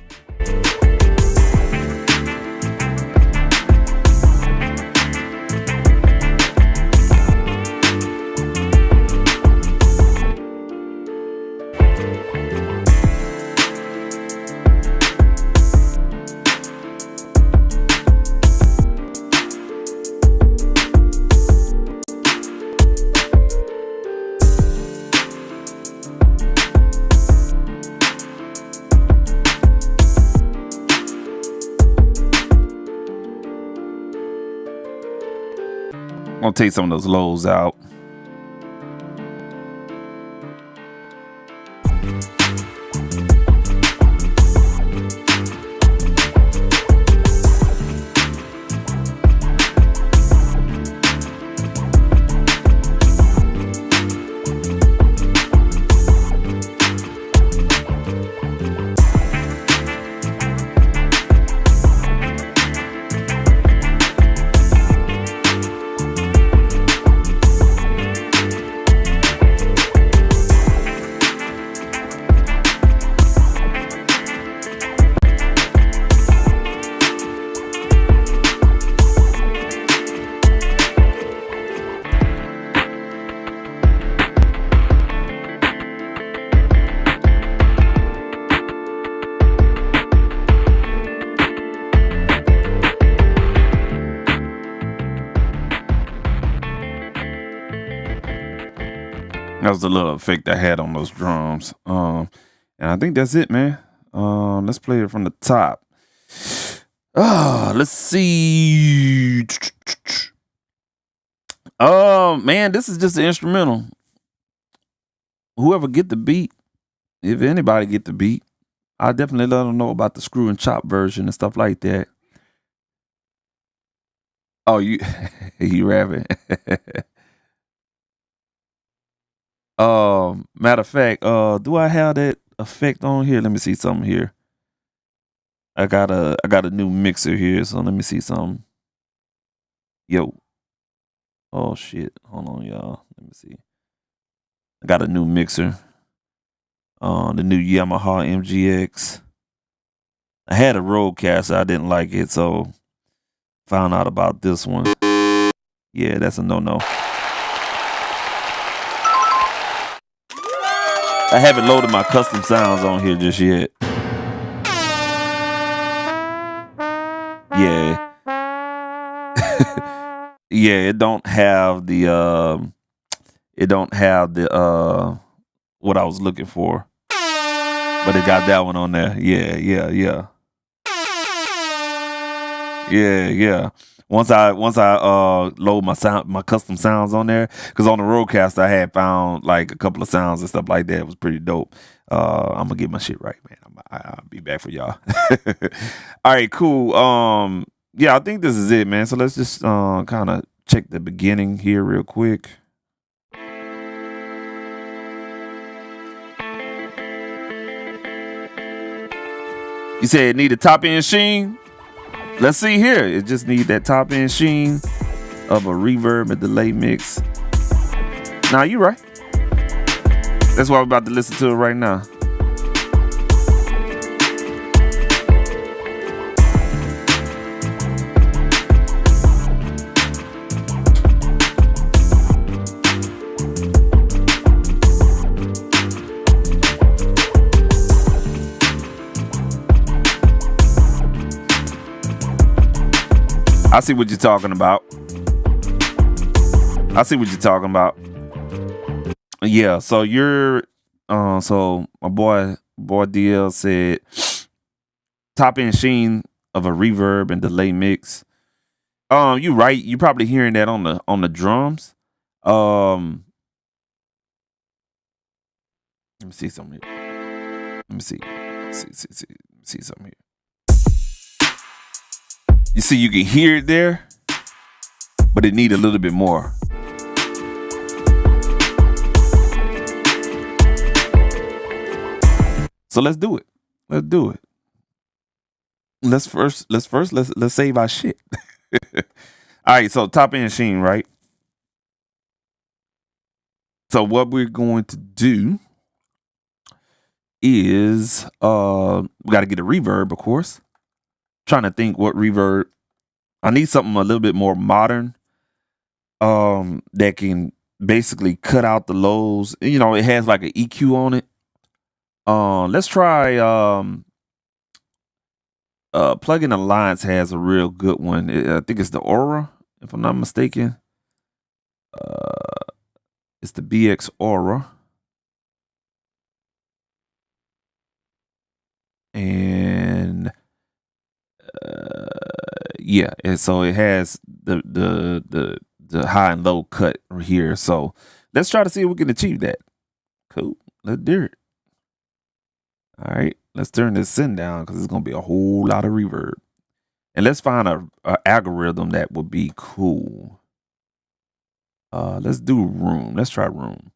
A: I'm gonna take some of those lows out. That was the little effect I had on those drums. And I think that's it, man. Let's play it from the top. Let's see. Man, this is just an instrumental. Whoever get the beat, if anybody get the beat, I'll definitely let them know about the screw and chop version and stuff like that. Oh, you rapping. Matter of fact, do I have that effect on here? Let me see something here. I got a new mixer here, so let me see something. Yo. Oh shit. Hold on, y'all. Let me see. I got a new mixer. The new Yamaha MGX. I had a Rodecaster, I didn't like it, so found out about this one. Yeah, that's a no-no. I haven't loaded my custom sounds on here just yet. Yeah. Yeah, it don't have the what I was looking for. But it got that one on there. Yeah. Once I load my custom sounds on there, because on the Rodecaster I had found like a couple of sounds and stuff like that. It was pretty dope. I'm gonna get my shit right, man. I'll be back for y'all. All right, cool. Yeah, I think this is it, man. So let's just kind of check the beginning here real quick. You said it need a top end sheen. Let's see here. It just need that top end sheen of a reverb and delay mix. Nah, you right. That's why we're about to listen to it right now. I see what you're talking about. I see what you're talking about. Yeah, so you're so my boy DL said top end sheen of a reverb and delay mix. You right. You probably hearing that on the drums. Let me see something here. Let me see. See something here. You see, you can hear it there, but it need a little bit more. So let's do it. Let's do it. Let's save our shit. All right, so top end sheen, right? So what we're going to do is we got to get a reverb, of course. Trying to think what reverb. I need something a little bit more modern. That can basically cut out the lows. You know, it has like an EQ on it. Let's try Plugin Alliance has a real good one. I think it's the Aura, if I'm not mistaken. It's the BX Aura. And yeah, and so it has the high and low cut here. So let's try to see if we can achieve that. Cool. Let's do it. All right, let's turn this send down because it's gonna be a whole lot of reverb. And let's find a algorithm that would be cool. Let's do room. Let's try room.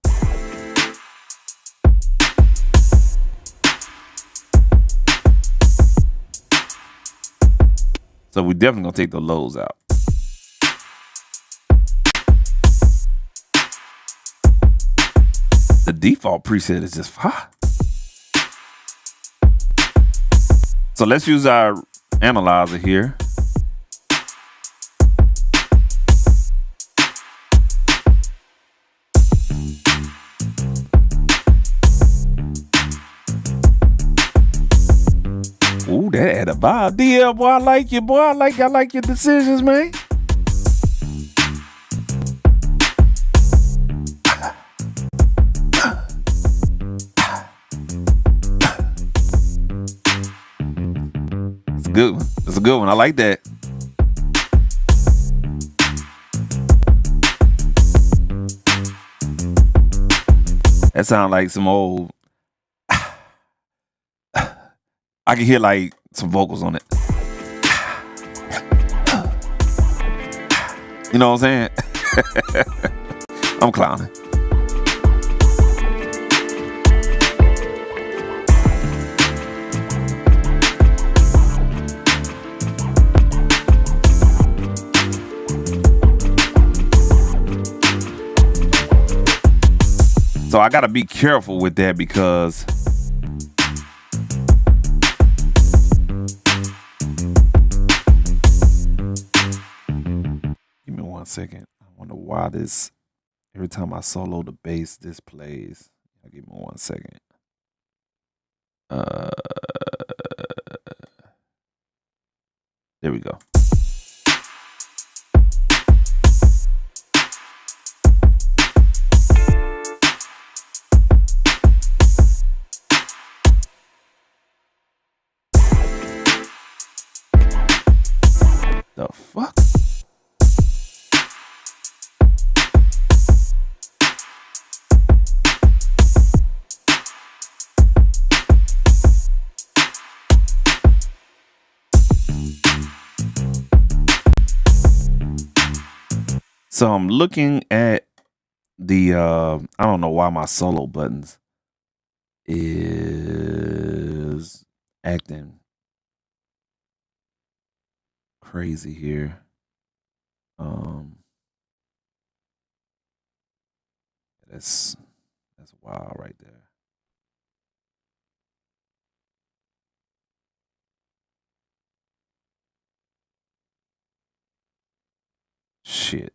A: So we definitely gonna take the lows out. The default preset is just fine. So let's use our analyzer here. Ooh, that had a vibe. DL, boy, I like you, boy. I like your decisions, man. It's a good one. It's a good one. I like that. That sounds like some old. I can hear like some vocals on it. You know what I'm saying? I'm clowning. So I gotta be careful with that because give me 1 second. I wonder why this every time I solo the bass this plays. Give me 1 second. There we go. The fuck? So I'm looking at the I don't know why my solo buttons is acting crazy here. That's wild right there. Shit.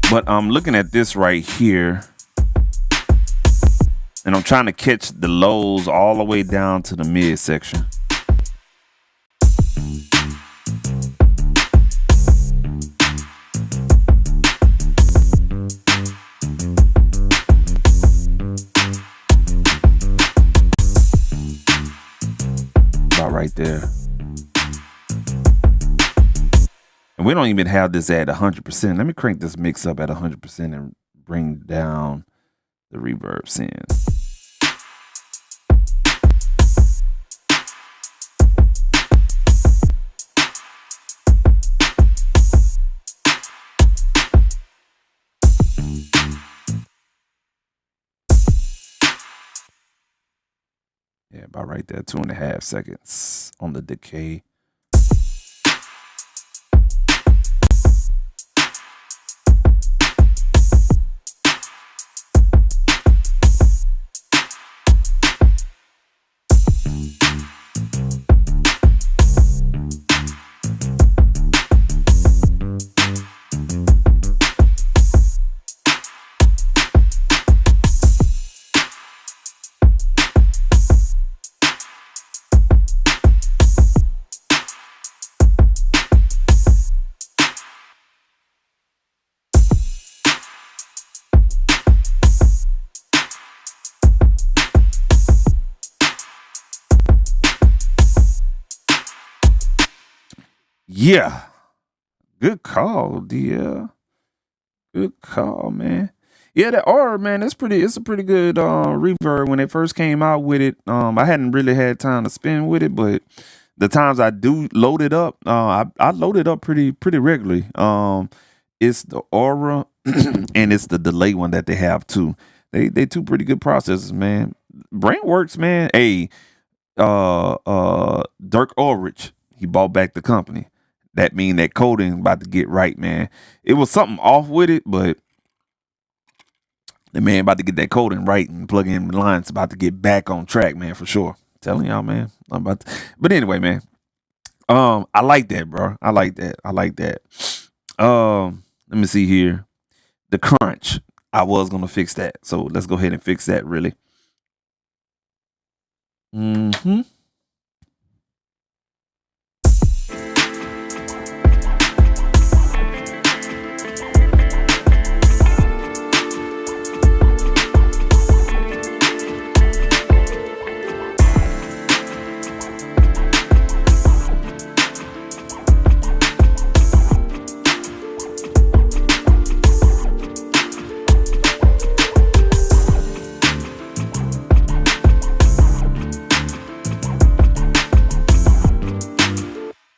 A: But I'm looking at this right here, and I'm trying to catch the lows all the way down to the mid section. there. And we don't even have this at 100%. Let me crank this mix up at 100% and bring down the reverb send. Yeah, about right there, 2.5 seconds on the decay. Yeah, good call, dear. Good call, man. Yeah, that R, man, it's a pretty good reverb. When it first came out with it, I hadn't really had time to spend with it, but the times I do load it up, I load it up pretty regularly. It's the Aura and it's the delay one that they have too. They two pretty good processors, man. Brainworks, man. Hey, Dirk Ulrich, he bought back the company. That mean that coding about to get right, man. It was something off with it, but the man about to get that coding right and plug in the lines, about to get back on track, man, for sure. I'm telling y'all, man. But anyway, man. I like that, bro. I like that. Let me see here. The crunch. I was gonna fix that. So let's go ahead and fix that really. Mm-hmm.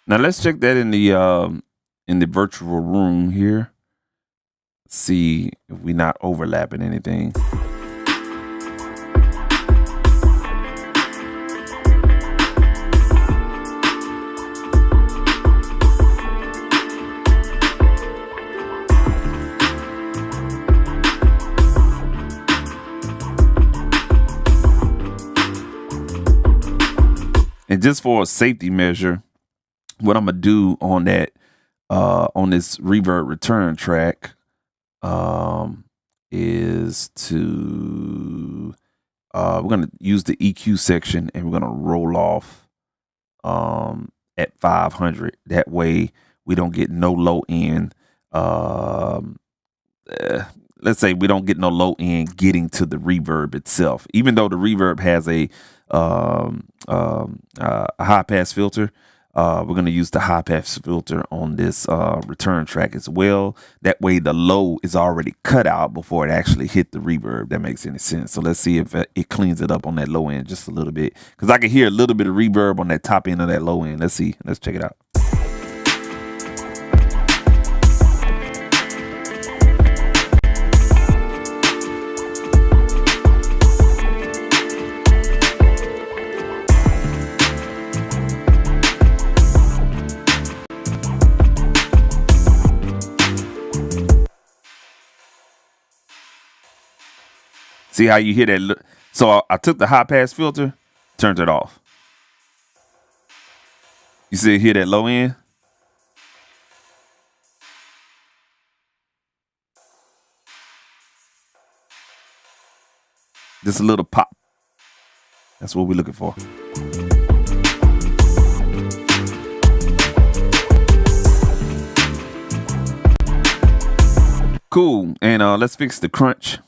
A: Now let's check that in the virtual room here. See if we're not overlapping anything. And just for a safety measure, what I'm gonna do on that on this reverb return track is to we're gonna use the EQ section and we're gonna roll off at 500. That way we don't get no low end. Let's say we don't get no low end getting to the reverb itself, even though the reverb has a high pass filter. We're going to use the high pass filter on this return track as well. That way the low is already cut out before it actually hit the reverb. That makes any sense. So let's see if it cleans it up on that low end just a little bit, because I can hear a little bit of reverb on that top end of that low end. Let's see. Let's check it out. See how you hear that? So I took the high pass filter, turned it off. You see, hear that low end? Just a little pop. That's what we're looking for. Cool. And let's fix the crunch.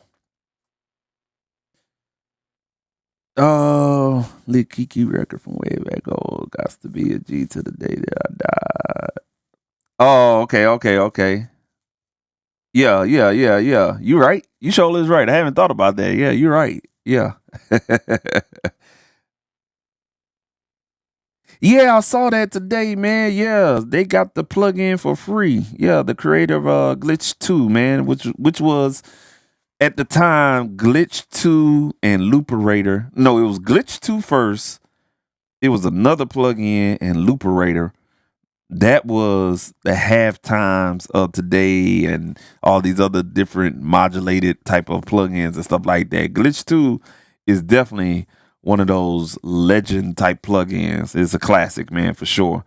A: Lit Kiki record from way back. Oh, got to be a G to the day that I died. Oh, okay. Yeah. You right. You sure is right. I haven't thought about that. Yeah, you're right. Yeah. Yeah, I saw that today, man. Yeah, they got the plugin for free. Yeah, the creator of Glitch 2, man, which was at the time Glitch 2 and Looperator. No, it was Glitch 2 first. It was another plugin and Looperator. That was the half times of today and all these other different modulated type of plugins and stuff like that. Glitch 2 is definitely one of those legend type plugins. It's a classic, man, for sure.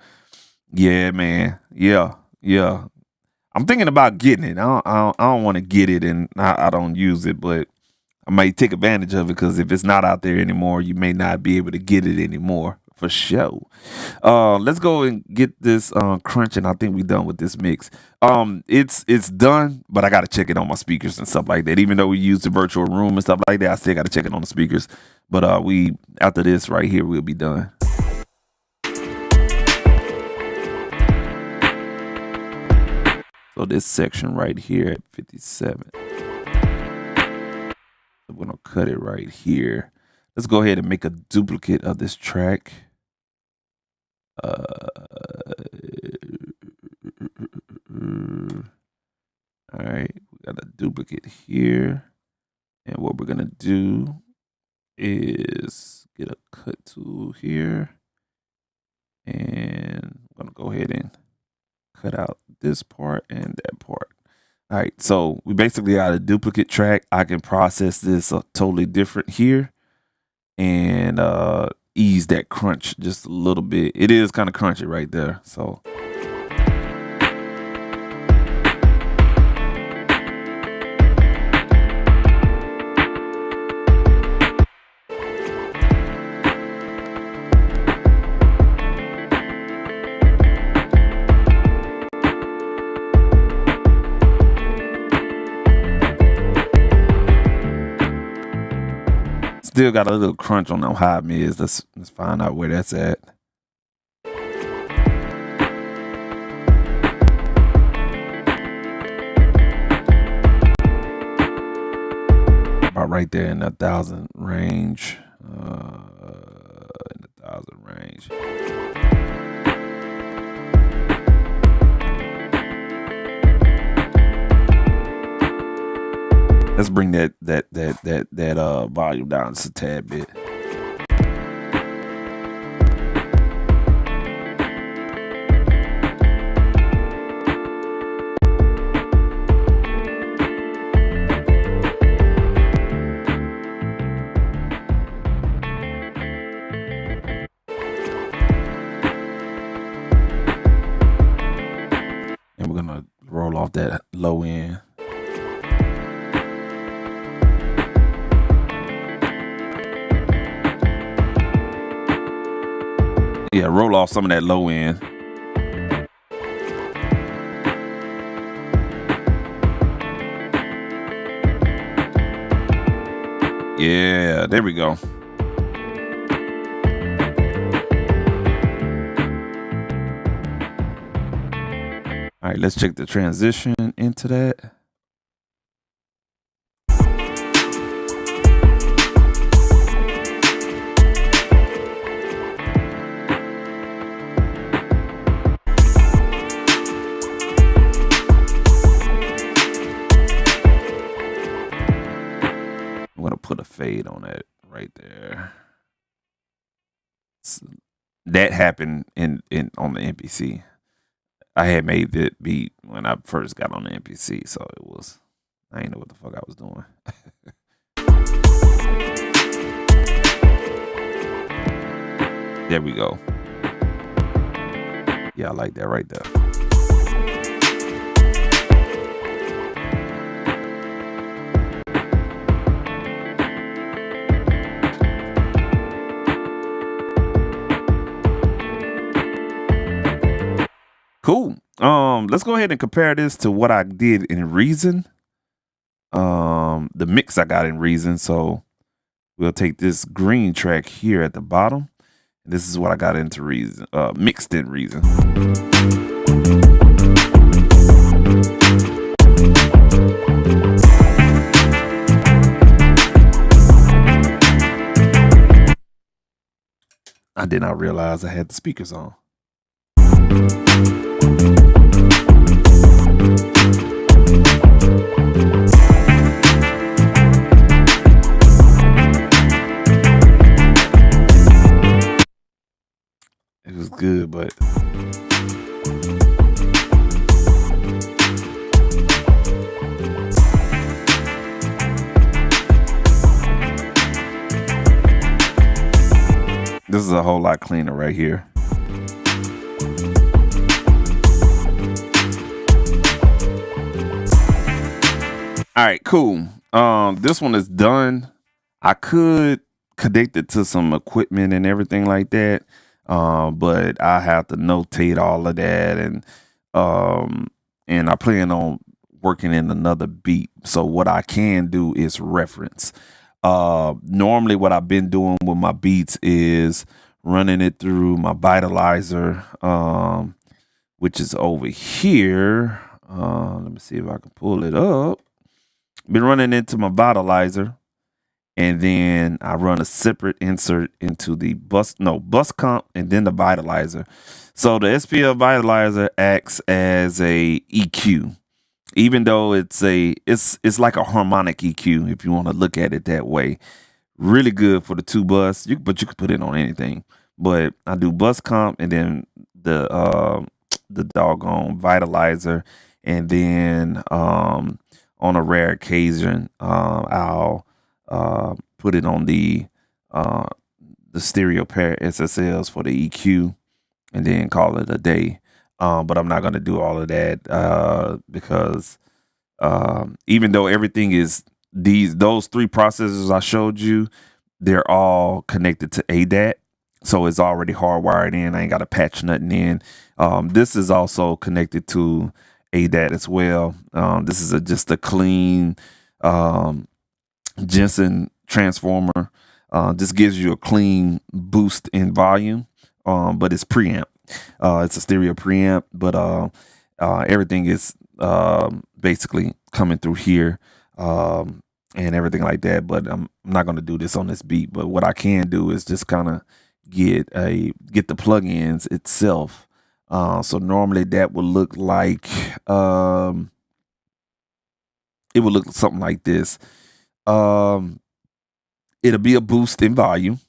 A: Yeah, man. Yeah. I'm thinking about getting it. I don't want to get it and I don't use it, but I might take advantage of it because if it's not out there anymore, you may not be able to get it anymore for sure. Let's go and get this crunching. I think we're done with this mix. It's done, but I gotta check it on my speakers and stuff like that. Even though we use the virtual room and stuff like that, I still gotta check it on the speakers. But we after this right here, we'll be done. So this section right here at 57. I'm gonna cut it right here. Let's go ahead and make a duplicate of this track. All right, we got a duplicate here. And what we're gonna do is get a cut tool here. And I'm gonna go ahead and cut out this part and that part. All right, so we basically got a duplicate track. I can process this totally different here and ease that crunch just a little bit. It is kind of crunchy right there. So still got a little crunch on them high mids. Let's find out where that's at. About right there in the 1,000 range. In the 1,000 range. Let's bring that volume down just a tad bit. And we're gonna roll off that low end. Yeah, roll off some of that low end. Yeah, there we go. All right, let's check the transition into that. I'm gonna put a fade on that right there. So that happened in on the MPC. I had made that beat when I first got on the MPC, so it was, I didn't know what the fuck I was doing. There we go. Yeah, I like that right there. Cool. Let's go ahead and compare this to what I did in Reason. The mix I got in Reason. So we'll take this green track here at the bottom. This is what I got into Reason, mixed in Reason. I did not realize I had the speakers on. It was good, but this is a whole lot cleaner right here. All right, cool. This one is done. I could connect it to some equipment and everything like that, but I have to notate all of that, and I plan on working in another beat. So what I can do is reference. Normally what I've been doing with my beats is running it through my vitalizer, which is over here. Let me see if I can pull it up. Been running into my vitalizer, and then I run a separate insert into the bus comp, and then the vitalizer. So the SPL vitalizer acts as a EQ, even though it's like a harmonic EQ, if you want to look at it that way. Really good for the 2 bus, but you can put it on anything. But I do bus comp, and then the doggone vitalizer, and then on a rare occasion, I'll put it on the stereo pair SSLs for the EQ, and then call it a day. But I'm not going to do all of that because even though everything is those 3 processors I showed you, they're all connected to ADAT. So it's already hardwired in. I ain't got to patch nothing in. This is also connected to ADAT as well. This is just a clean Jensen transformer. This gives you a clean boost in volume, but it's preamp. It's a stereo preamp, but everything is basically coming through here, and everything like that. But I'm not going to do this on this beat. But what I can do is just kind of get the plugins itself. So normally that would look like it would look something like this. It'll be a boost in volume.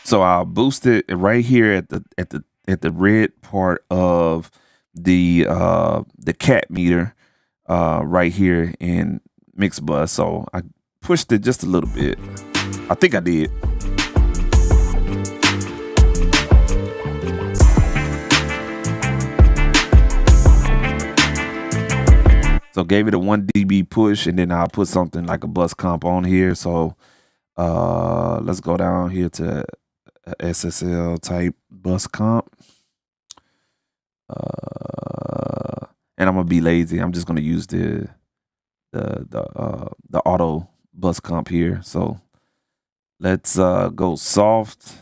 A: So I'll boost it right here at the red part of the cat meter right here in Mixbus. So I pushed it just a little bit. I think I did. So gave it a 1 dB push, and then I'll put something like a bus comp on here. So let's go down here to SSL type bus comp. And I'm gonna be lazy. I'm just gonna use the auto bus comp here. So let's go soft,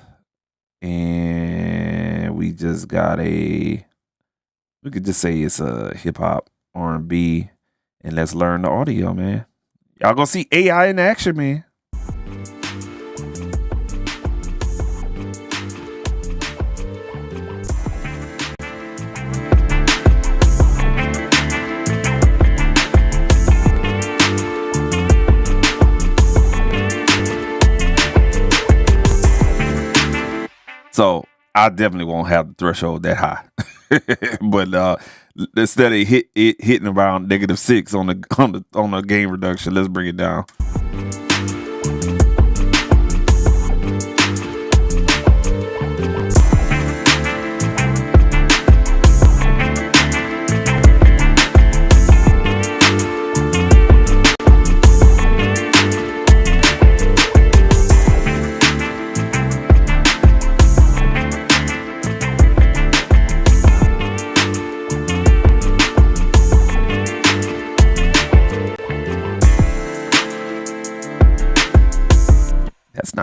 A: and we just got we could just say it's a hip hop R&B, and let's learn the audio, man. Y'all gonna see AI in action, man. So I definitely won't have the threshold that high, but instead of hitting around -6 on the gain reduction, let's bring it down.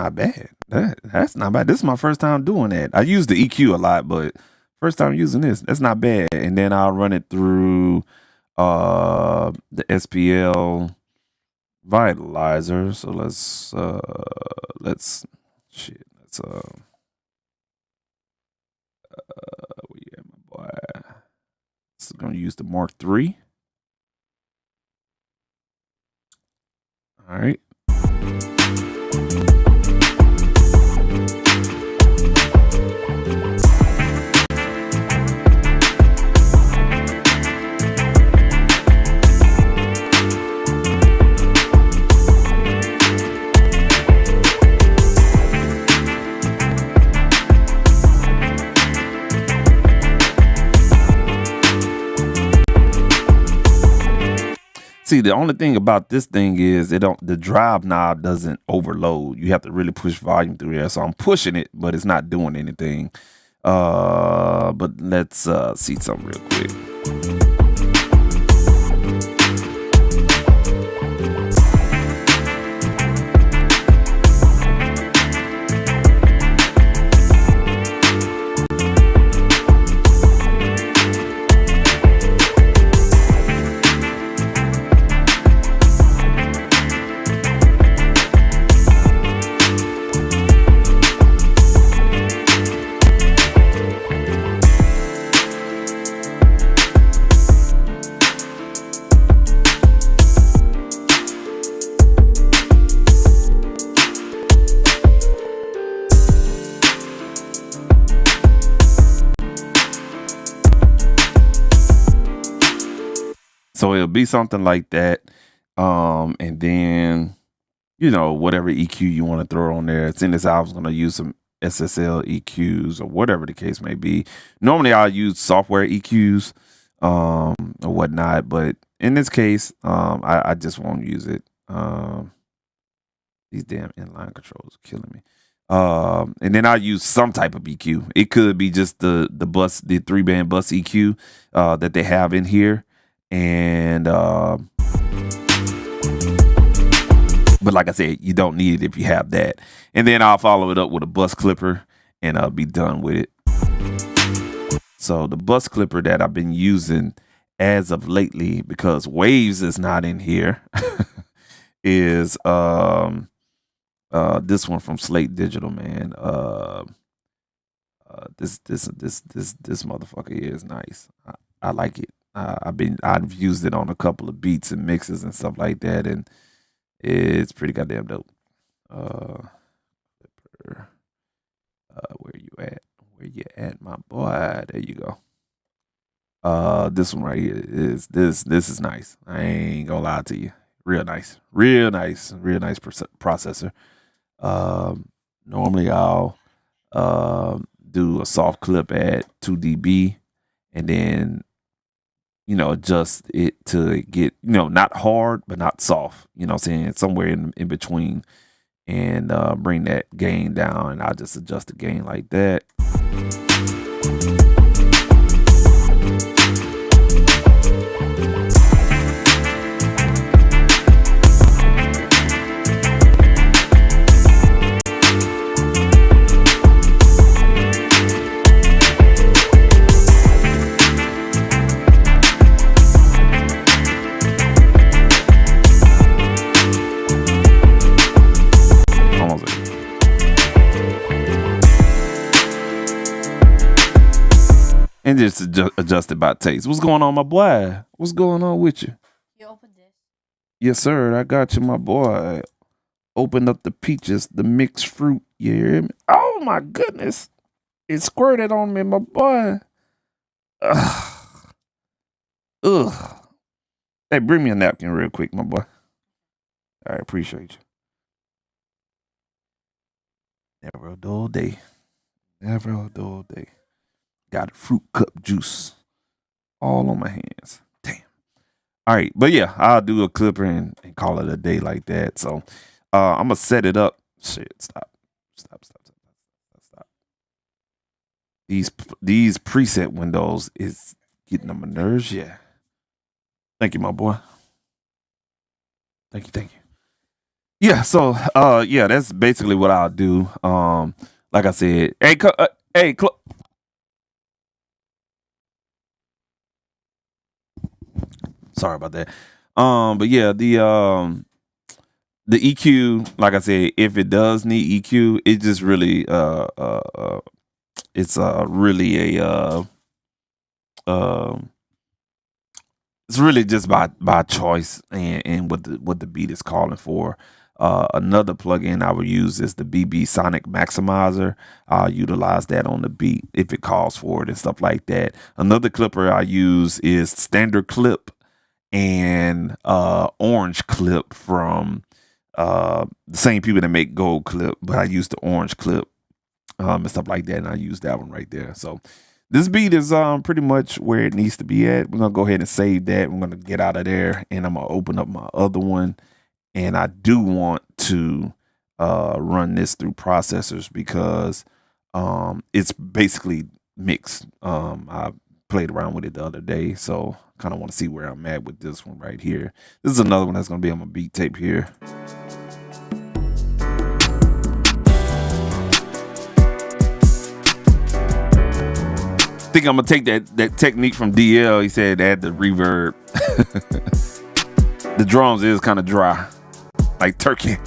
A: not bad. That's not bad. This is my first time doing that. I use the EQ a lot, but first time using this. That's not bad. And then I'll run it through the SPL vitalizer. So let's where you at, my boy? So I'm gonna use the Mark III. All right. See, the only thing about this thing is the drive knob doesn't overload. You have to really push volume through there. So I'm pushing it, but it's not doing anything. But let's see something real quick. So it'll be something like that. And then, whatever EQ you want to throw on there. Since this album's going to use some SSL EQs or whatever the case may be. Normally I'll use software EQs or whatnot. But in this case, I just won't use it. These damn inline controls are killing me. And then I'll use some type of EQ. It could be just the 3-band bus EQ that they have in here. And but like I said, you don't need it if you have that. And then I'll follow it up with a bus clipper and I'll be done with it. So the bus clipper that I've been using as of lately, because Waves is not in here, is this one from Slate Digital, man. This motherfucker is nice. I like it. I've used it on a couple of beats and mixes and stuff like that, and it's pretty goddamn dope. Where you at? Where you at, my boy? There you go. This one right here is this is nice. I ain't gonna lie to you. Real nice processor. Normally I'll do a soft clip at 2 dB and then adjust it to get, not hard, but not soft, what I'm saying? Somewhere in between, and bring that gain down, and I'll just adjust the gain like that. And just adjust it by taste. What's going on, my boy? What's going on with you?
B: You opened this?
A: Yes, sir. I got you, my boy. Opened up the peaches, the mixed fruit. You hear me? Oh, my goodness. It squirted on me, my boy. Ugh. Hey, bring me a napkin real quick, my boy. I appreciate you. Never a dull day. Never a dull day. Got fruit cup juice all on my hands. Damn. All right. But yeah, I'll do a clipper and call it a day like that. So I'm going to set it up. Shit, stop. These preset windows is getting on my nerves. Yeah. Thank you, my boy. Thank you. Yeah, so yeah, that's basically what I'll do. Like I said, hey, sorry about that. But yeah, the EQ, like I said, if it does need EQ, it just really it's really a um it's really just by choice and what the beat is calling for. Another plugin I would use is the BB Sonic Maximizer. I'll utilize that on the beat if it calls for it and stuff like that. Another clipper I use is Standard Clip and Orange Clip from the same people that make Gold Clip, but I use the Orange Clip and stuff like that, and I use that one right there. So this beat is pretty much where it needs to be at. We're gonna go ahead and save that. We're gonna get out of there, and I'm gonna open up my other one. And I do want to run this through processors because it's basically mixed. I played around with it the other day, so kind of want to see where I'm at with this one right here. This is another one that's gonna be on my beat tape here. I think I'm gonna take that technique from DL. He said add the reverb. The drums is kind of dry, like turkey.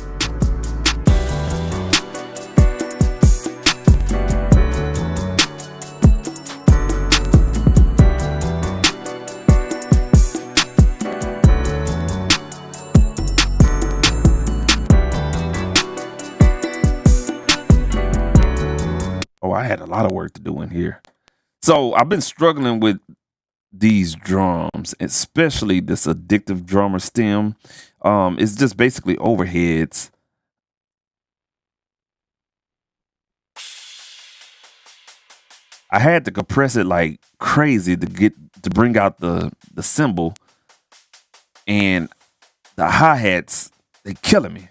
A: Oh, I had a lot of work to do in here. So I've been struggling with these drums, especially this addictive drummer stem. It's just basically overheads. I had to compress it like crazy to bring out the cymbal, and the hi-hats, they killing me.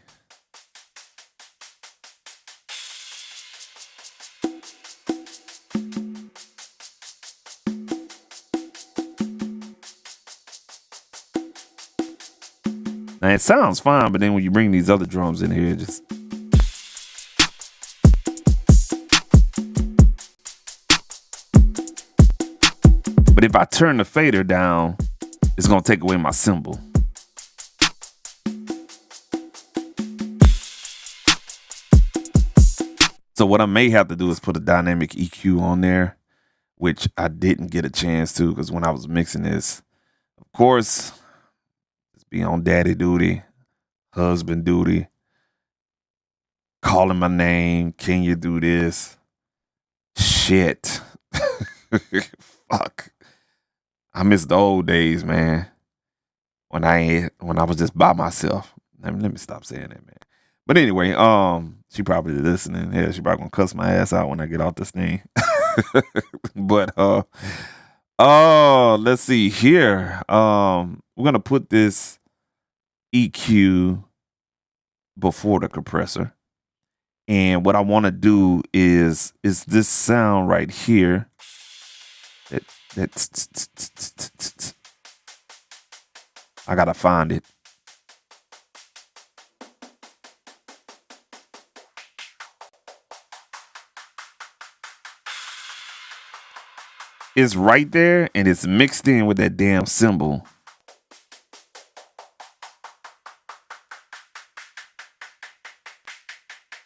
A: Now it sounds fine, but then when you bring these other drums in here, it just but if I turn the fader down, it's gonna take away my cymbal. So what I may have to do is put a dynamic EQ on there, which I didn't get a chance to because when I was mixing this, of course, just be on daddy duty, husband duty, calling my name. Can you do this? Shit. Fuck. I miss the old days, man. When I was just by myself. Let me stop saying that, man. But anyway, she probably listening. Yeah, she probably gonna cuss my ass out when I get off this thing. But oh, let's see here. We're gonna put this EQ before the compressor. And what I want to do is this sound right here. That's I gotta find it. It's right there, and it's mixed in with that damn cymbal.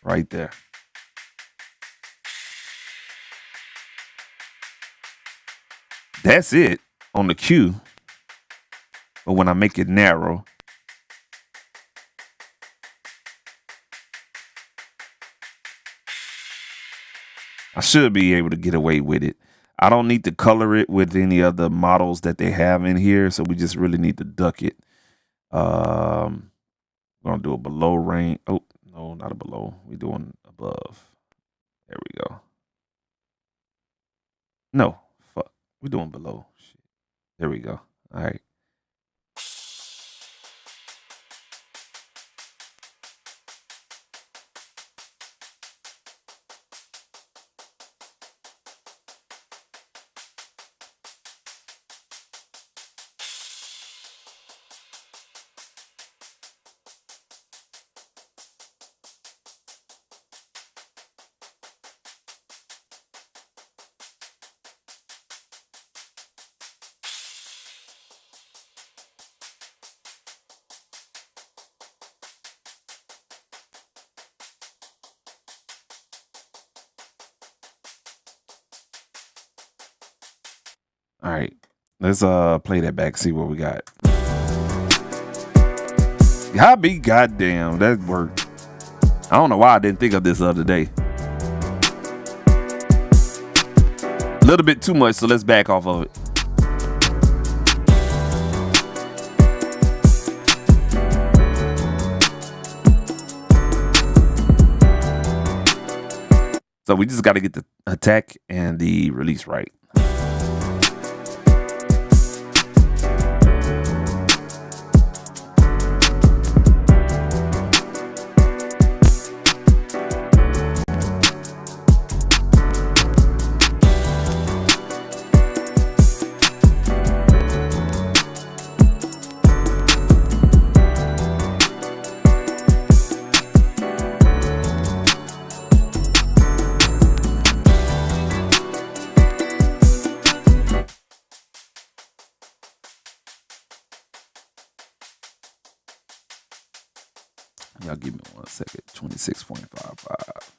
A: Right there. That's it on the Q. But when I make it narrow, I should be able to get away with it. I don't need to color it with any other models that they have in here, so we just really need to duck it. We're gonna do a below range. Oh, no, not a below. We're doing above. There we go. No, fuck. We're doing below. Shit. There we go. All right. All right, let's play that back, see what we got. Hobby, goddamn, that worked. I don't know why I didn't think of this the other day. A little bit too much, so let's back off of it. So we just got to get the attack and the release right. Y'all give me 1 second. 26.55.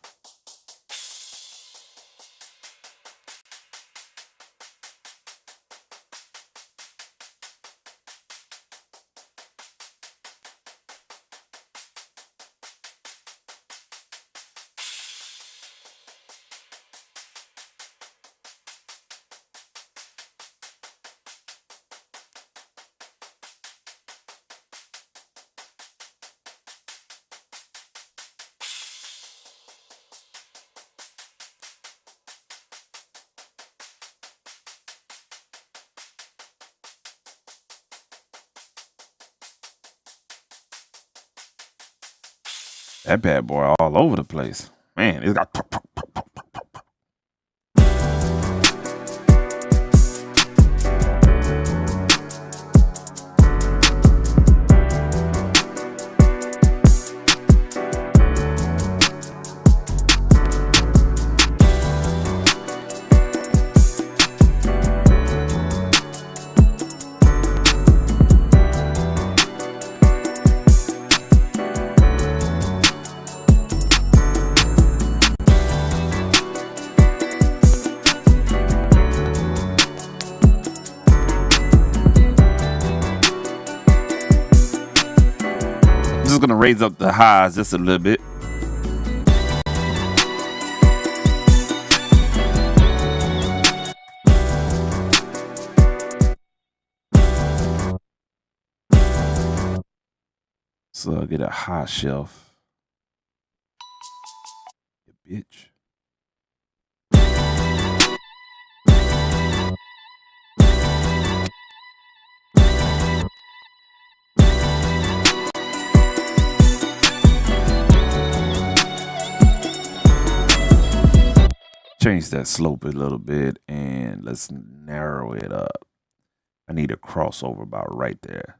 A: That bad boy all over the place. Man, it's got... Gonna raise up the highs just a little bit. So I'll get a high shelf. You bitch. Change that slope a little bit and let's narrow it up. I need a crossover about right there.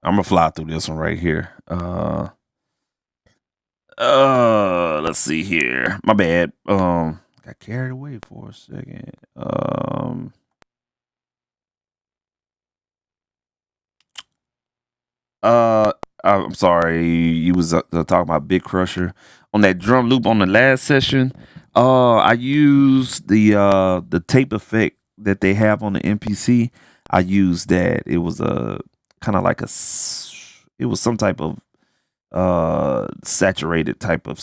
A: I'm gonna fly through this one right here. Let's see here. My bad. Got carried away for a second. I'm sorry. You was talking about Big Crusher on that drum loop on the last session. I used the tape effect that they have on the MPC. I used that. It was a kind of like it was some type of saturated type of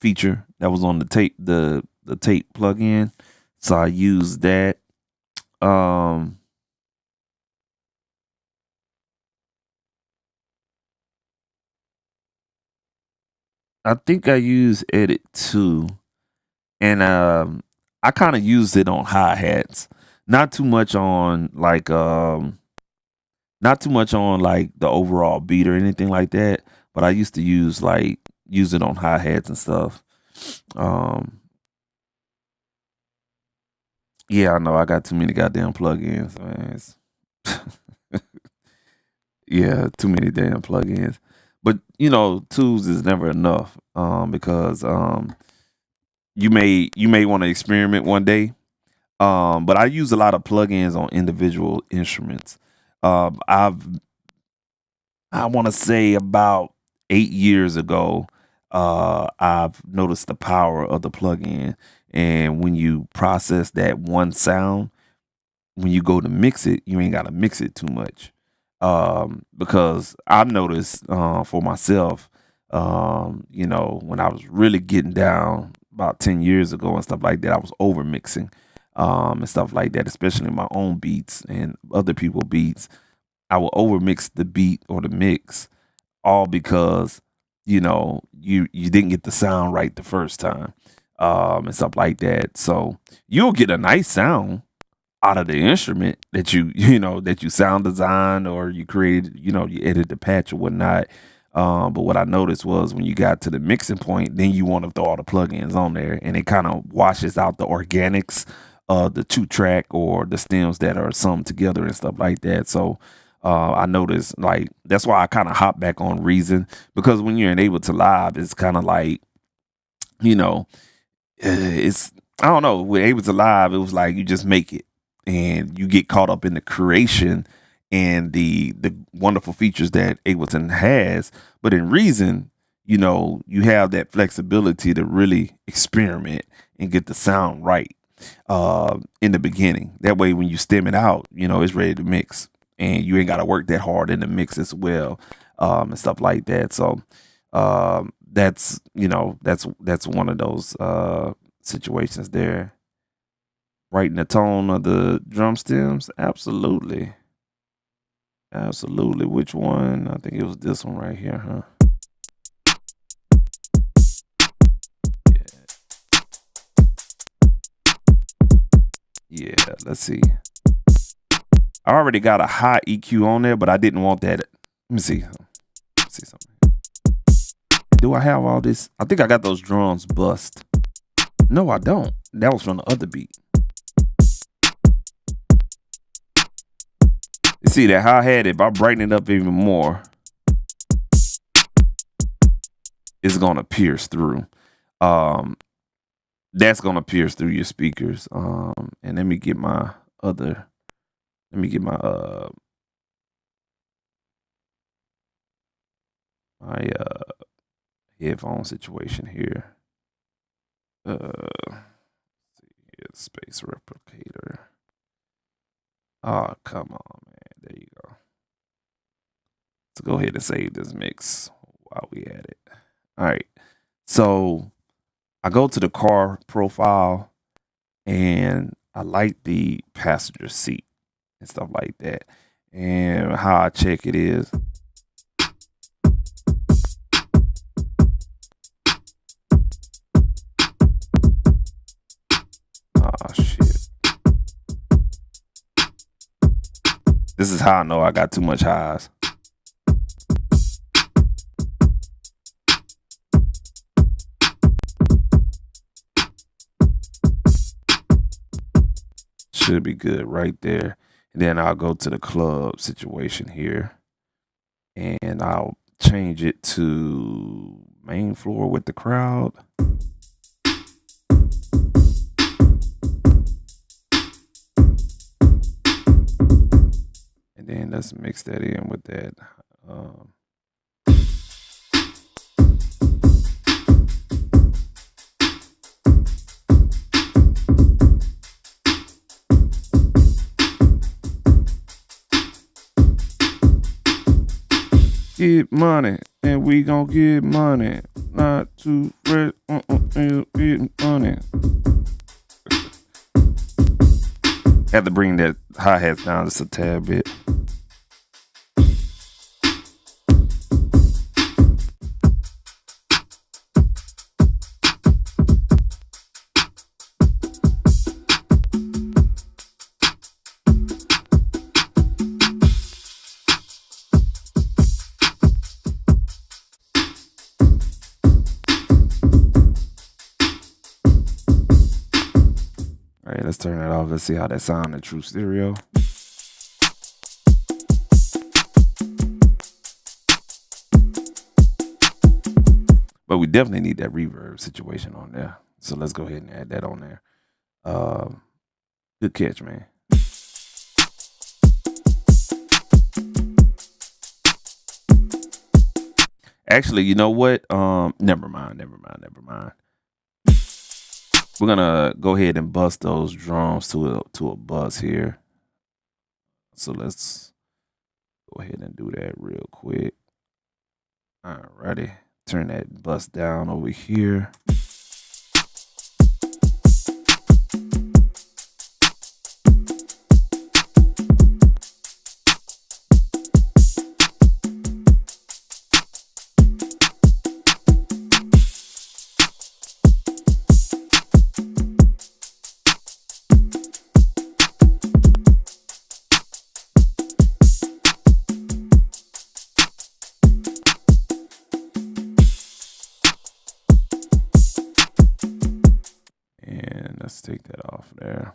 A: feature that was on the tape, the tape plug-in. So I used that. And, I think I use Edit 2, and I kind of used it on hi-hats. Not too much on like not too much on like the overall beat or anything like that, but I used to use it on hi-hats and stuff. Um yeah, I know I got too many goddamn plugins, man. Yeah, too many damn plugins. But tools is never enough. Because you may want to experiment one day. But I use a lot of plugins on individual instruments. I want to say about 8 years ago, I've noticed the power of the plugin, and when you process that one sound, when you go to mix it, you ain't got to mix it too much. Because I've noticed for myself, when I was really getting down about 10 years ago and stuff like that, I was over mixing and stuff like that, especially my own beats and other people's beats. I will over mix the beat or the mix, all because you didn't get the sound right the first time, and stuff like that. So you'll get a nice sound out of the instrument that that you sound design, or you created, you edit the patch or whatnot. But what I noticed was when you got to the mixing point, then you want to throw all the plugins on there, and it kind of washes out the organics of the 2-track or the stems that are summed together and stuff like that. So I noticed, like, that's why I kind of hop back on Reason, because when you're in Ableton Live, it's kind of like, you know, it's, I don't know, with Ableton Live, it was like you just make it and you get caught up in the creation and the wonderful features that Ableton has. But in Reason, you have that flexibility to really experiment and get the sound right in the beginning. That way, when you stem it out, it's ready to mix, and you ain't got to work that hard in the mix as well, and stuff like that. So that's one of those situations there. Writing the tone of the drum stems, absolutely. Absolutely. Which one? I think it was this one right here, huh? Yeah, let's see. I already got a high EQ on there, but I didn't want that. Let me see. Let's see something. Do I have all this? I think I got those drums bust. No, I don't. That was from the other beat. You see that hi-hat, if I brighten it up even more, it's gonna pierce through. That's gonna pierce through your speakers. And let me get my my headphone situation here. Space replicator. Oh, come on, man. There you go. Let's go ahead and save this mix while we at it. All right. So I go to the car profile, and I like the passenger seat and stuff like that. And how I check it is, oh shit. This is how I know I got too much highs. Should be good right there. And then I'll go to the club situation here, and I'll change it to main floor with the crowd. And then let's mix that in with that. Get money, and we gon' get money. Not too fresh, get money. Had to bring that hi-hats down just a tad bit. All right, let's turn that off. Let's see how that sounds in true stereo. But we definitely need that reverb situation on there. So let's go ahead and add that on there. Good catch, man. Actually, you know what? Never mind. We're gonna go ahead and bust those drums to a buzz here. So let's go ahead and do that real quick. Alrighty. Turn that bus down over here. Let's take that off there.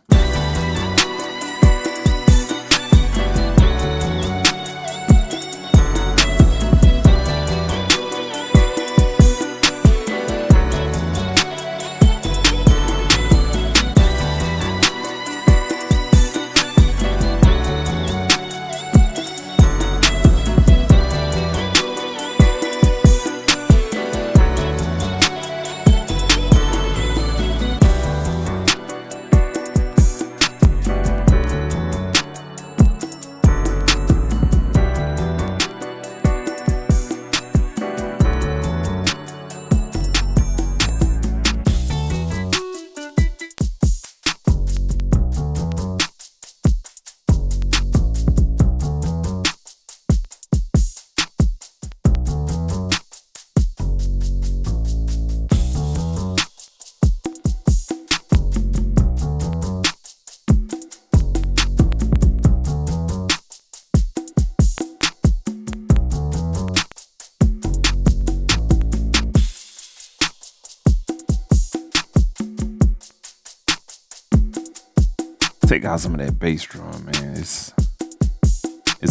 A: Take out some of that bass drum, man. It's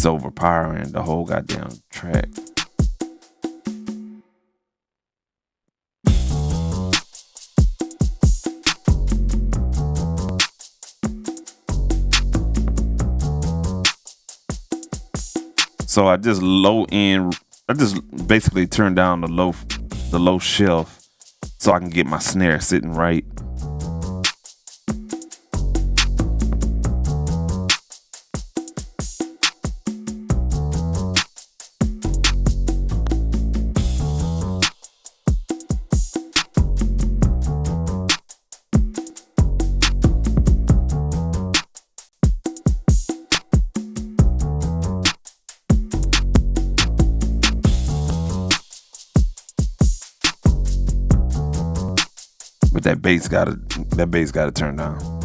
A: overpowering the whole goddamn track. So I just basically turned down the low shelf so I can get my snare sitting right. But that bass gotta turn down.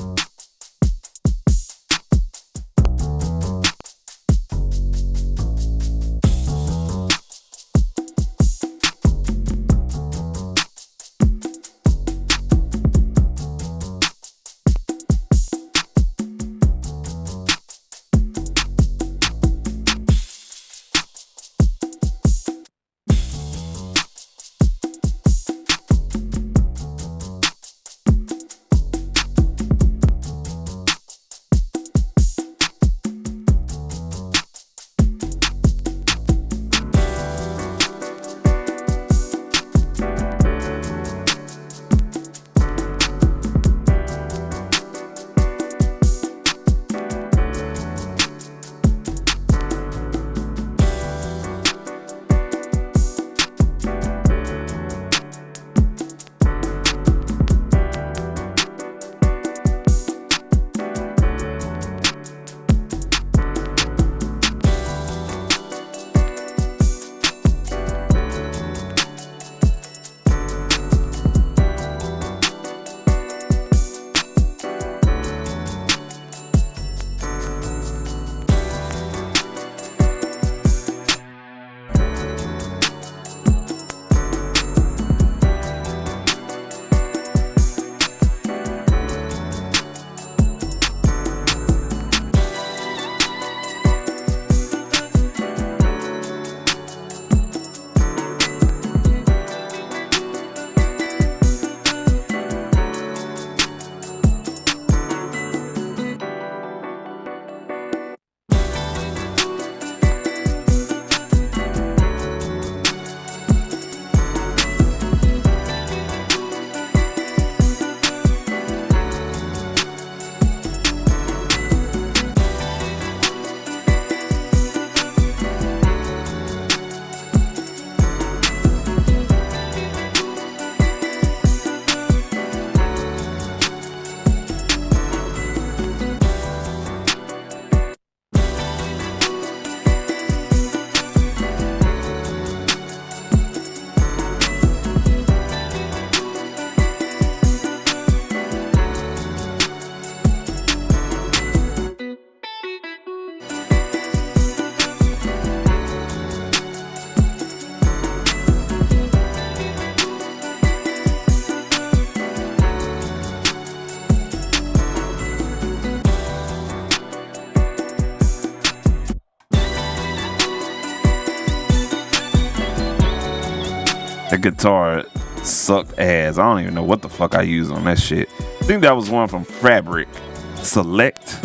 A: The guitar sucked ass. I don't even know what the fuck I used on that shit. I think that was one from Fabric Select.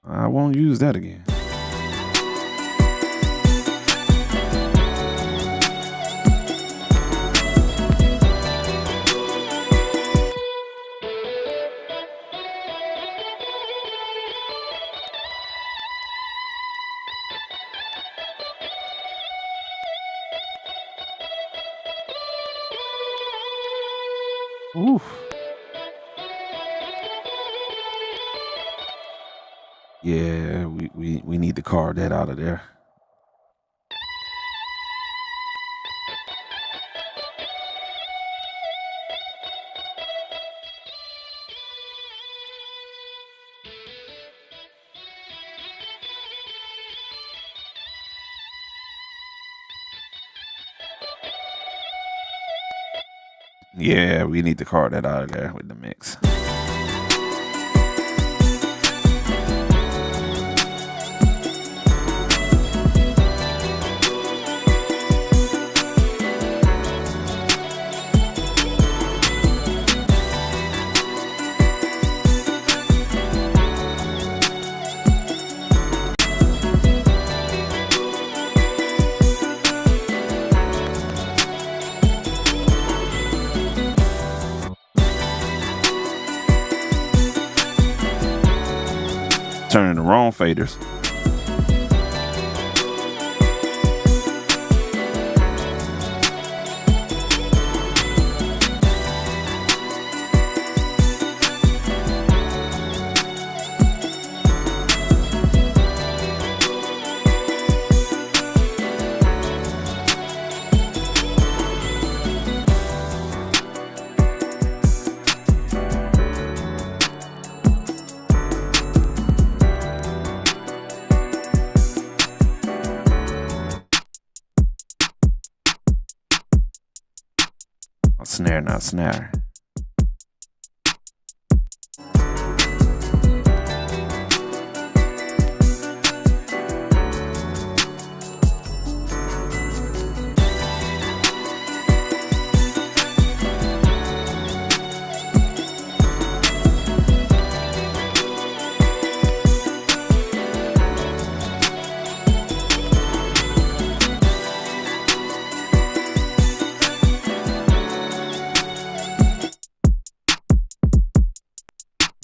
A: I won't use that again. Oof. Yeah, we need to carve that out of there. Yeah, we need to carve that out of there with the mix. Turning the wrong faders. Snare, not snare.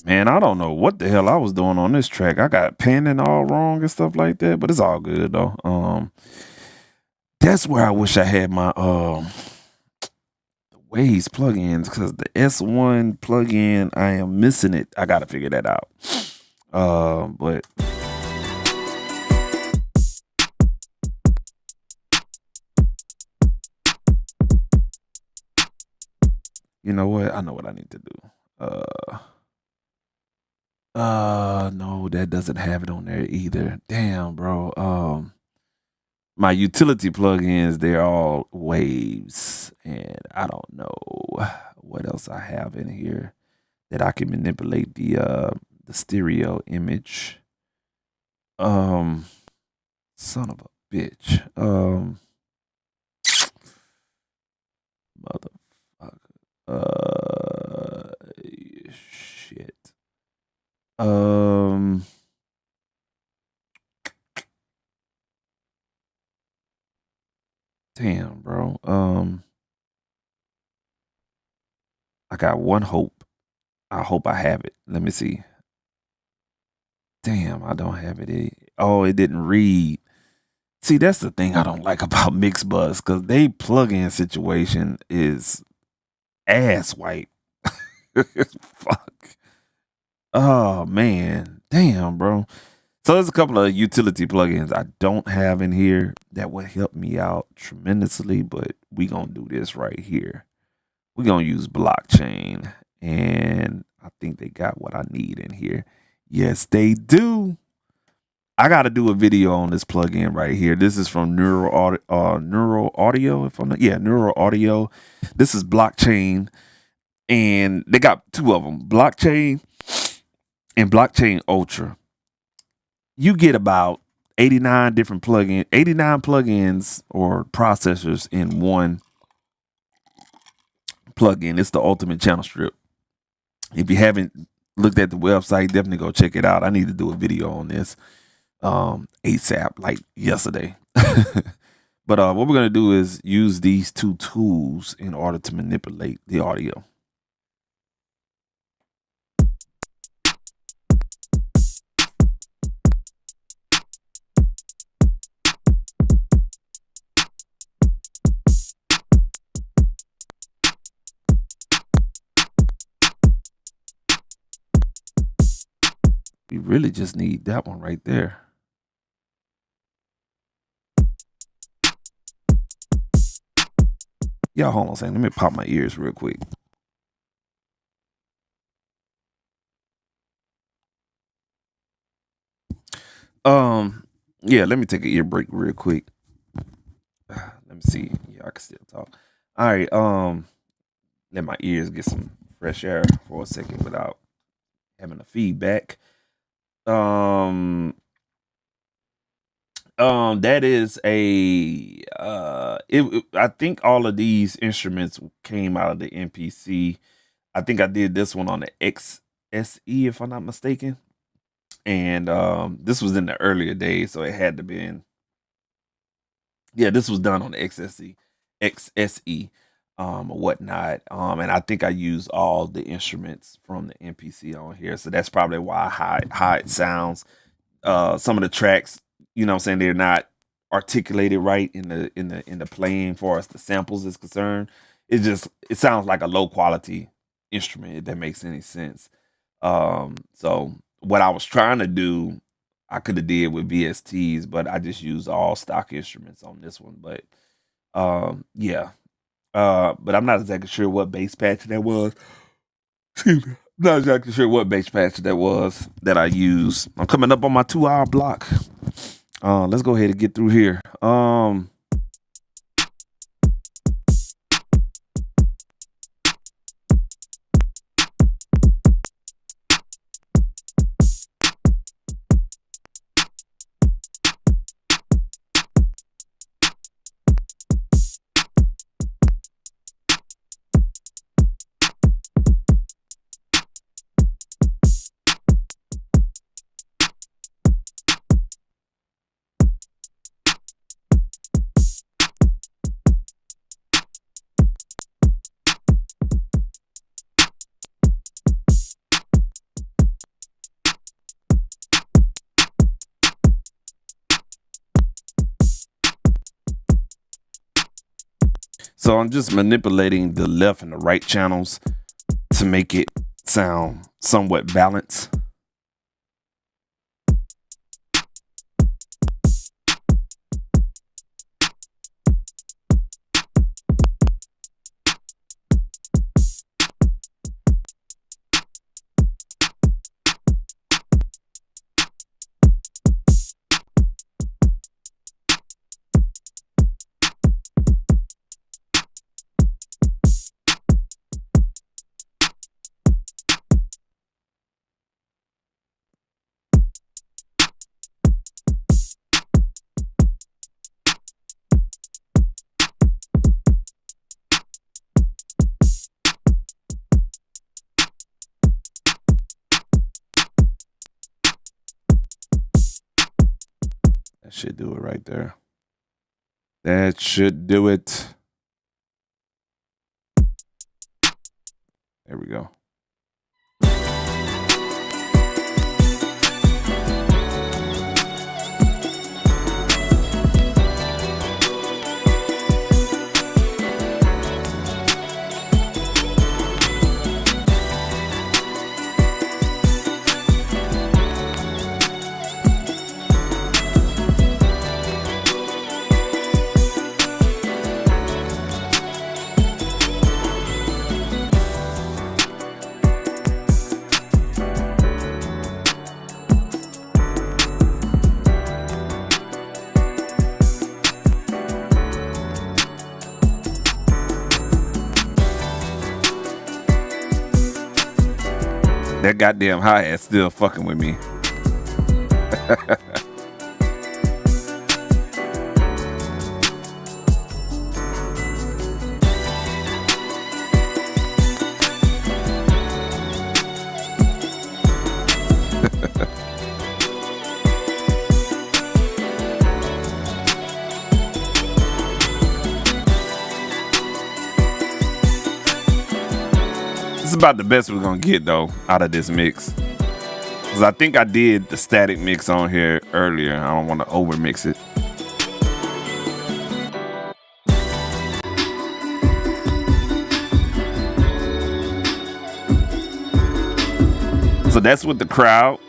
A: Man, I don't know what the hell I was doing on this track. I got panning all wrong and stuff like that, but it's all good though. That's where I wish I had my Waves plugins, because the S1 plugin, I am missing it. I gotta figure that out. But you know what? I know what I need to do. No, that doesn't have it on there either. Damn, bro. My utility plugins, they're all Waves, and I don't know what else I have in here that I can manipulate the stereo image. Son of a bitch. Motherfucker. Shit. Damn, bro. I got one hope. I hope I have it. Let me see. Damn, I don't have it. Oh, it didn't read. See, that's the thing I don't like about Mixbus, because they plug-in situation is ass white. Fuck. Oh man, damn, bro. So there's a couple of utility plugins I don't have in here that would help me out tremendously, but we gonna do this right here. We're gonna use blockchain, and I think they got what I need in here. Yes, they do. I got to do a video on this plugin right here. This is from Neural Audio. If I'm not, yeah, Neural Audio. This is Blockchain, and they got two of them, Blockchain and Blockchain Ultra. You get about 89 plugins or processors in one plugin. It's the ultimate channel strip. If you haven't looked at the website, definitely go check it out. I need to do a video on this ASAP, like yesterday. But what we're gonna do is use these two tools in order to manipulate the audio. We really just need that one right there. Y'all hold on a second. Let me pop my ears real quick. Yeah, let me take an ear break real quick. Let me see. Yeah, I can still talk. All right. Let my ears get some fresh air for a second without having a feedback. That is a I think all of these instruments came out of the MPC. I think I did this one on the XSE, if I'm not mistaken. And this was in the earlier days, so it had to be in. Yeah, this was done on the XSE, or whatnot. And I think I used all the instruments from the MPC on here, so that's probably why how it sounds. Some of the tracks, you know what I'm saying, they're not articulated right in the playing for as the samples is concerned. It sounds like a low quality instrument, if that makes any sense. So what I was trying to do, I could have did with VSTs, but I just used all stock instruments on this one. But yeah. But I'm not exactly sure what bass patch that was. Excuse me. Not exactly sure what bass patch that was that I used. I'm coming up on my 2-hour block. Let's go ahead and get through here. So I'm just manipulating the left and the right channels to make it sound somewhat balanced. That should do it right there. That should do it. There we go. That goddamn hi-hat still fucking with me. This is about the best we're gonna get though out of this mix. Cause I think I did the static mix on here earlier. I don't want to over mix it. So that's with the crowd.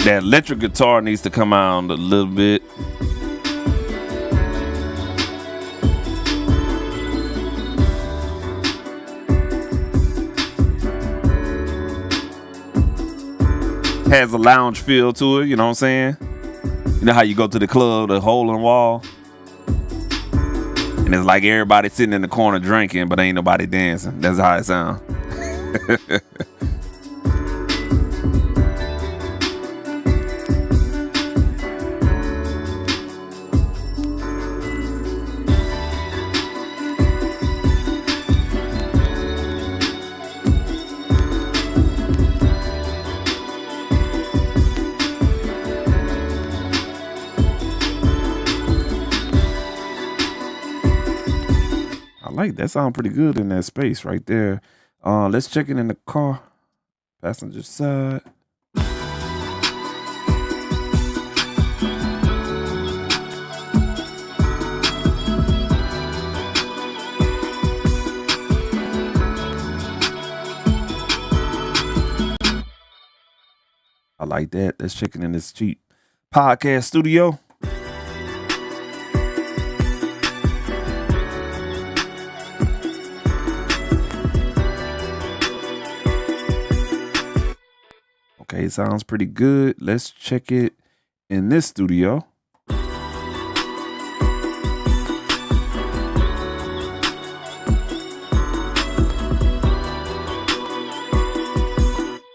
A: That electric guitar needs to come out a little bit. Has a lounge feel to it, you know what I'm saying? You know how you go to the club, the hole in the wall? And it's like everybody sitting in the corner drinking, but ain't nobody dancing. That's how it sounds. That sounds pretty good in that space right there. Let's check it in the car. Passenger side. I like that. Let's check it in this cheap podcast studio. Okay, sounds pretty good. Let's check it in this studio. All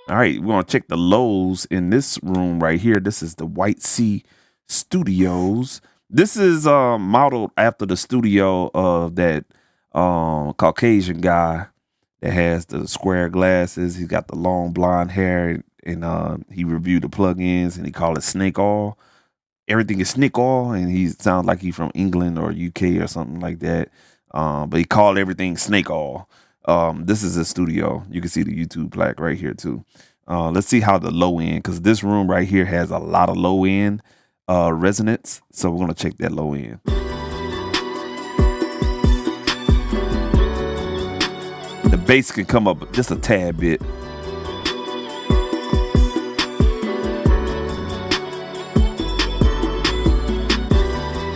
A: right, we're gonna check the lows in this room right here. This is the White Sea Studios. This is modeled after the studio of that Caucasian guy that has the square glasses. He's got the long blonde hair. And he reviewed the plugins and he called it snake oil. Everything is snake oil, and he sounds like he's from England or UK or something like that. But he called everything snake oil. This is a studio. You can see the YouTube plaque right here too. Let's see how the low end, because this room right here has a lot of low end resonance. So we're gonna check that low end. The bass can come up just a tad bit.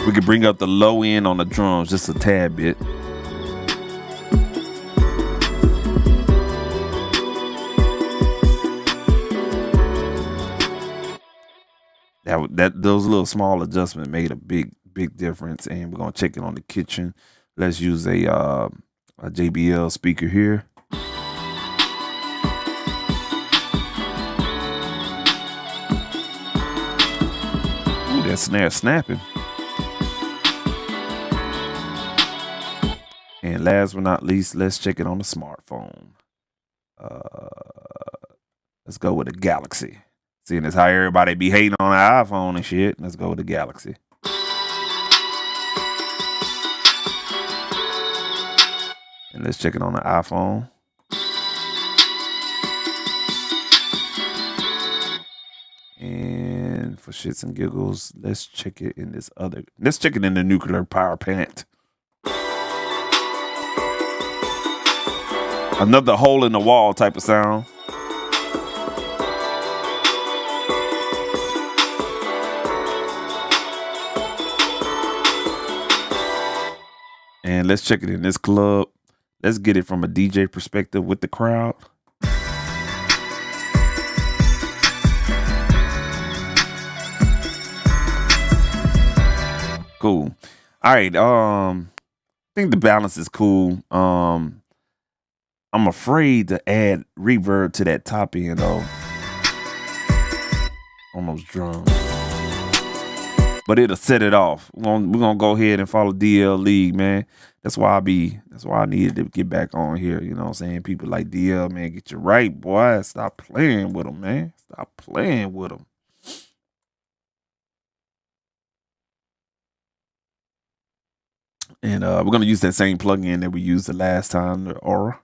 A: We can bring up the low end on the drums just a tad bit. Those little small adjustments made a big difference, and we're gonna check it on the kitchen. Let's use a JBL speaker here. Ooh, that snare snapping. And last but not least, let's check it on the smartphone. Let's go with the Galaxy. Seeing as how everybody be hating on the iPhone and shit, let's go with the Galaxy. And let's check it on the iPhone. And for shits and giggles, let's check it in this other. Let's check it in the nuclear power plant. Another hole in the wall type of sound. And let's check it in this club. Let's get it from a DJ perspective with the crowd. Cool. All right. I think the balance is cool. I'm afraid to add reverb to that top end though. On those drums. But it'll set it off. We're gonna go ahead and follow DL League, man. That's why I needed to get back on here. You know what I'm saying? People like DL, man, get you right, boy. Stop playing with them, man. Stop playing with them. And we're gonna use that same plugin that we used the last time, the R.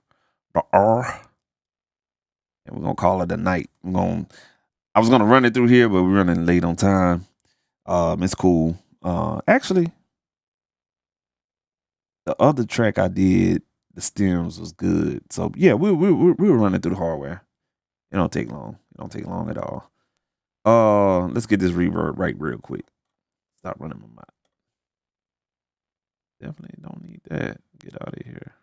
A: And we're gonna call it a night. I was gonna run it through here, but we're running late on time. It's cool. Actually, the other track I did, the stems was good. So yeah, we were running through the hardware. It don't take long. It don't take long at all. Let's get this reverb right real quick. Stop running my mouth. Definitely don't need that. Get out of here.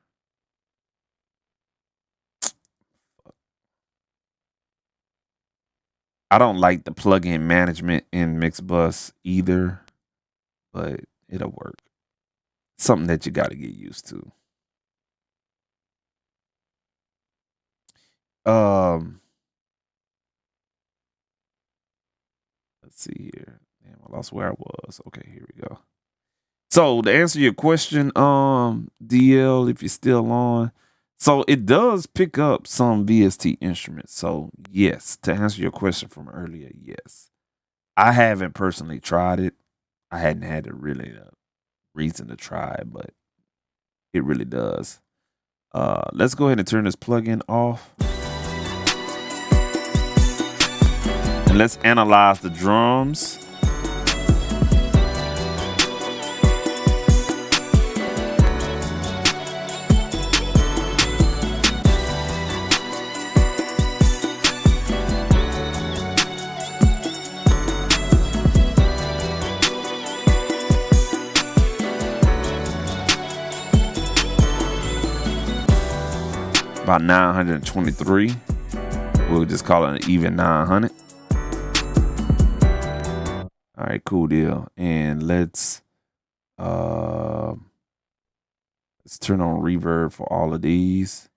A: I don't like the plugin management in Mixbus either, but it'll work. Something that you got to get used to. Let's see here. Damn, I lost where I was. Okay, here we go. So to answer your question, DL, if you're still on, so it does pick up some VST instruments. So yes, to answer your question from earlier, yes. I haven't personally tried it. I hadn't had a really reason to try it, but it really does. Let's go ahead and turn this plugin off. And let's analyze the drums. About 923. We'll just call it an even 900. All right, cool deal. And let's turn on reverb for all of these.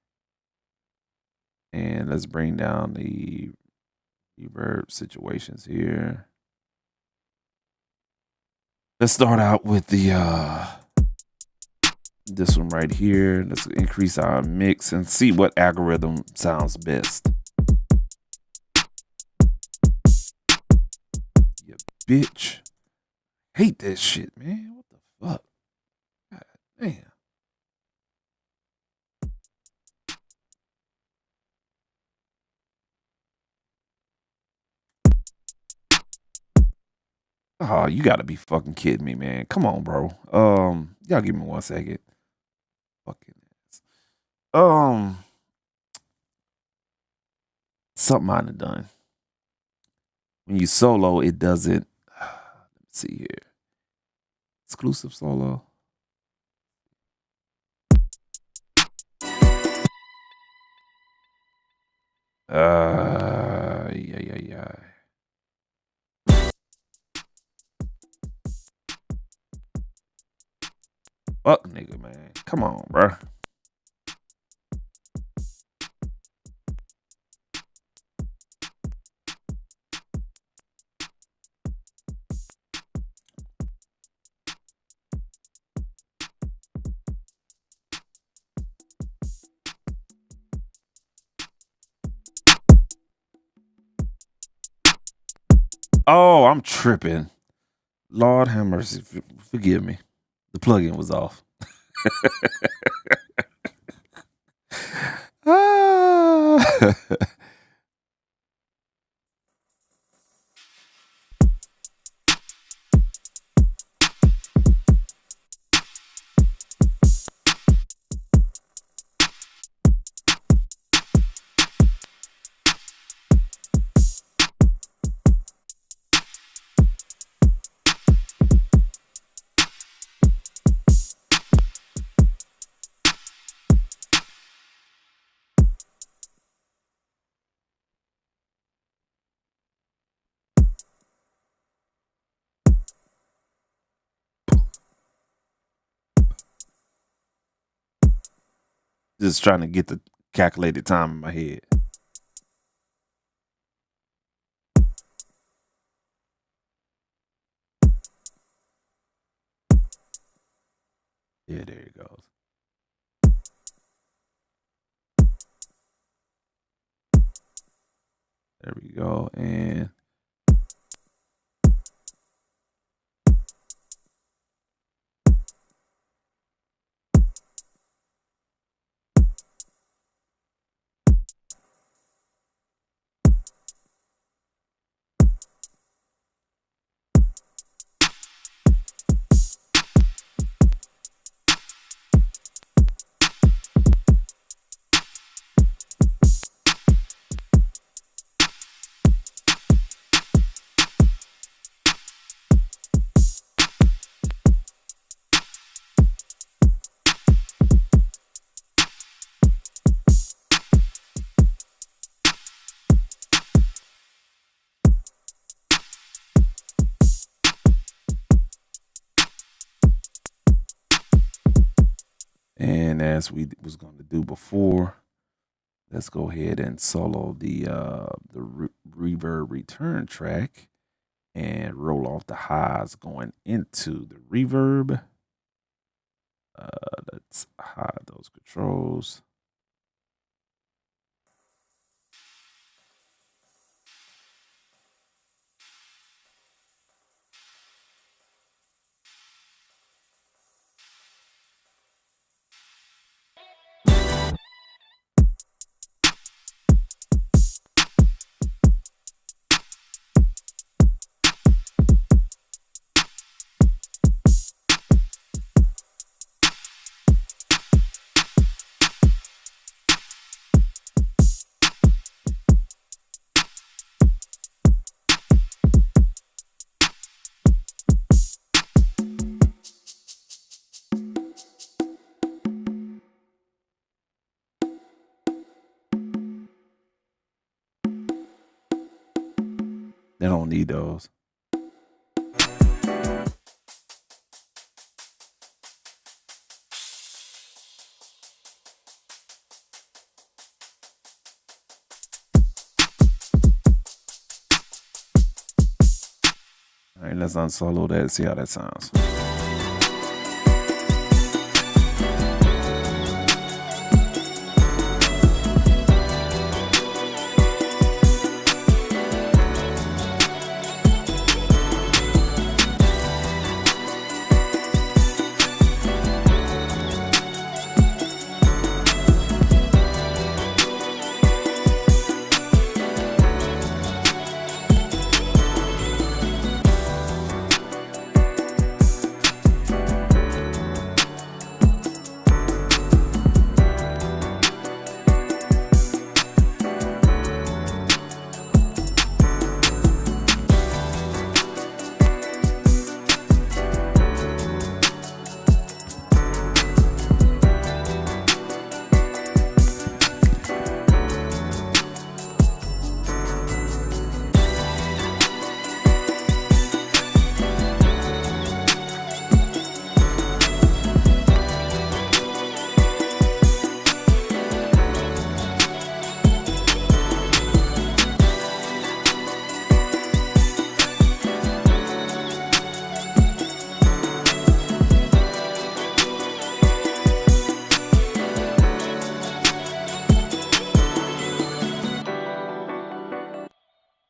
A: And let's bring down the reverb situations here. Let's start out with the this one right here. Let's increase our mix and see what algorithm sounds best. You bitch. Hate that shit, man. What the fuck? God damn. Oh, you gotta be fucking kidding me, man. Come on, bro. Y'all give me 1 second. Fucking ass. Something I done done. When you solo, it doesn't. Let's see here. Exclusive solo. Yeah. Fuck nigga, man. Come on, bro. Oh, I'm tripping. Lord have mercy. Forgive me. The plugin was off. Ah. Just trying to get the calculated time in my head. Yeah, there it goes. There we go. And as we was going to do before, let's go ahead and solo the reverb return track and roll off the highs going into the reverb. Let's hide those controls. They don't need those. All right, let's unsolo that and see how that sounds.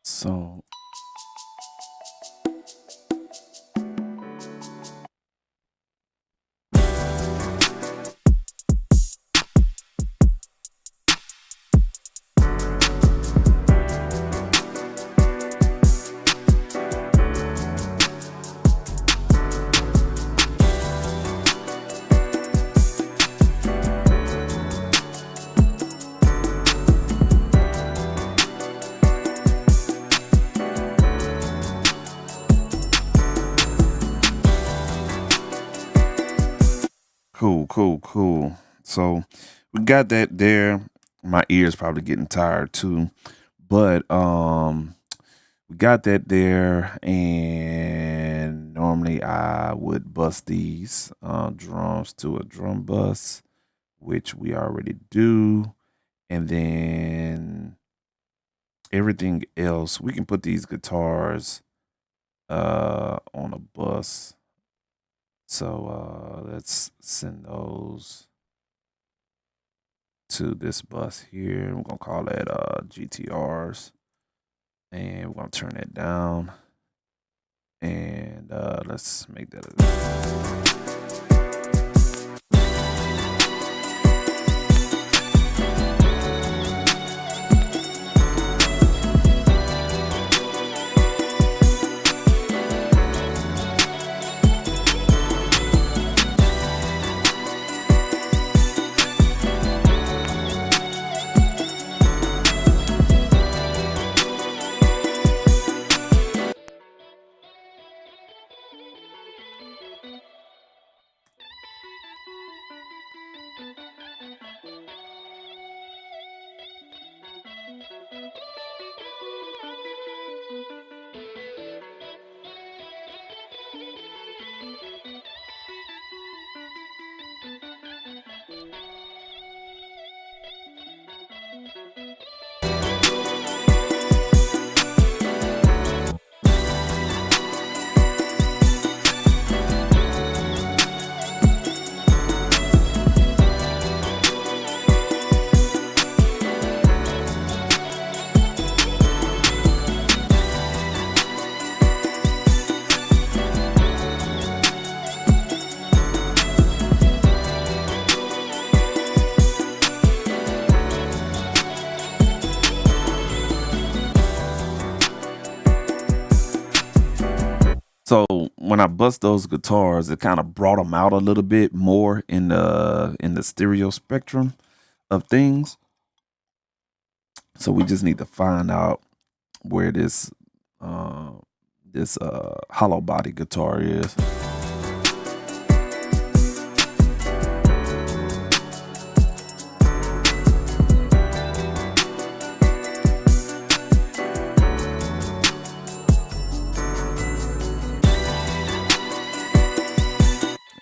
A: So cool. So we got that there. My ears probably getting tired too, but we got that there. And normally I would bus these drums to a drum bus which we already do. And then everything else, we can put these guitars on a bus. So let's send those to this bus here. We're gonna call that GTRs, and we're gonna turn that down, and let's make that So when I bust those guitars, it kind of brought them out a little bit more in the stereo spectrum of things. So we just need to find out where this hollow body guitar is.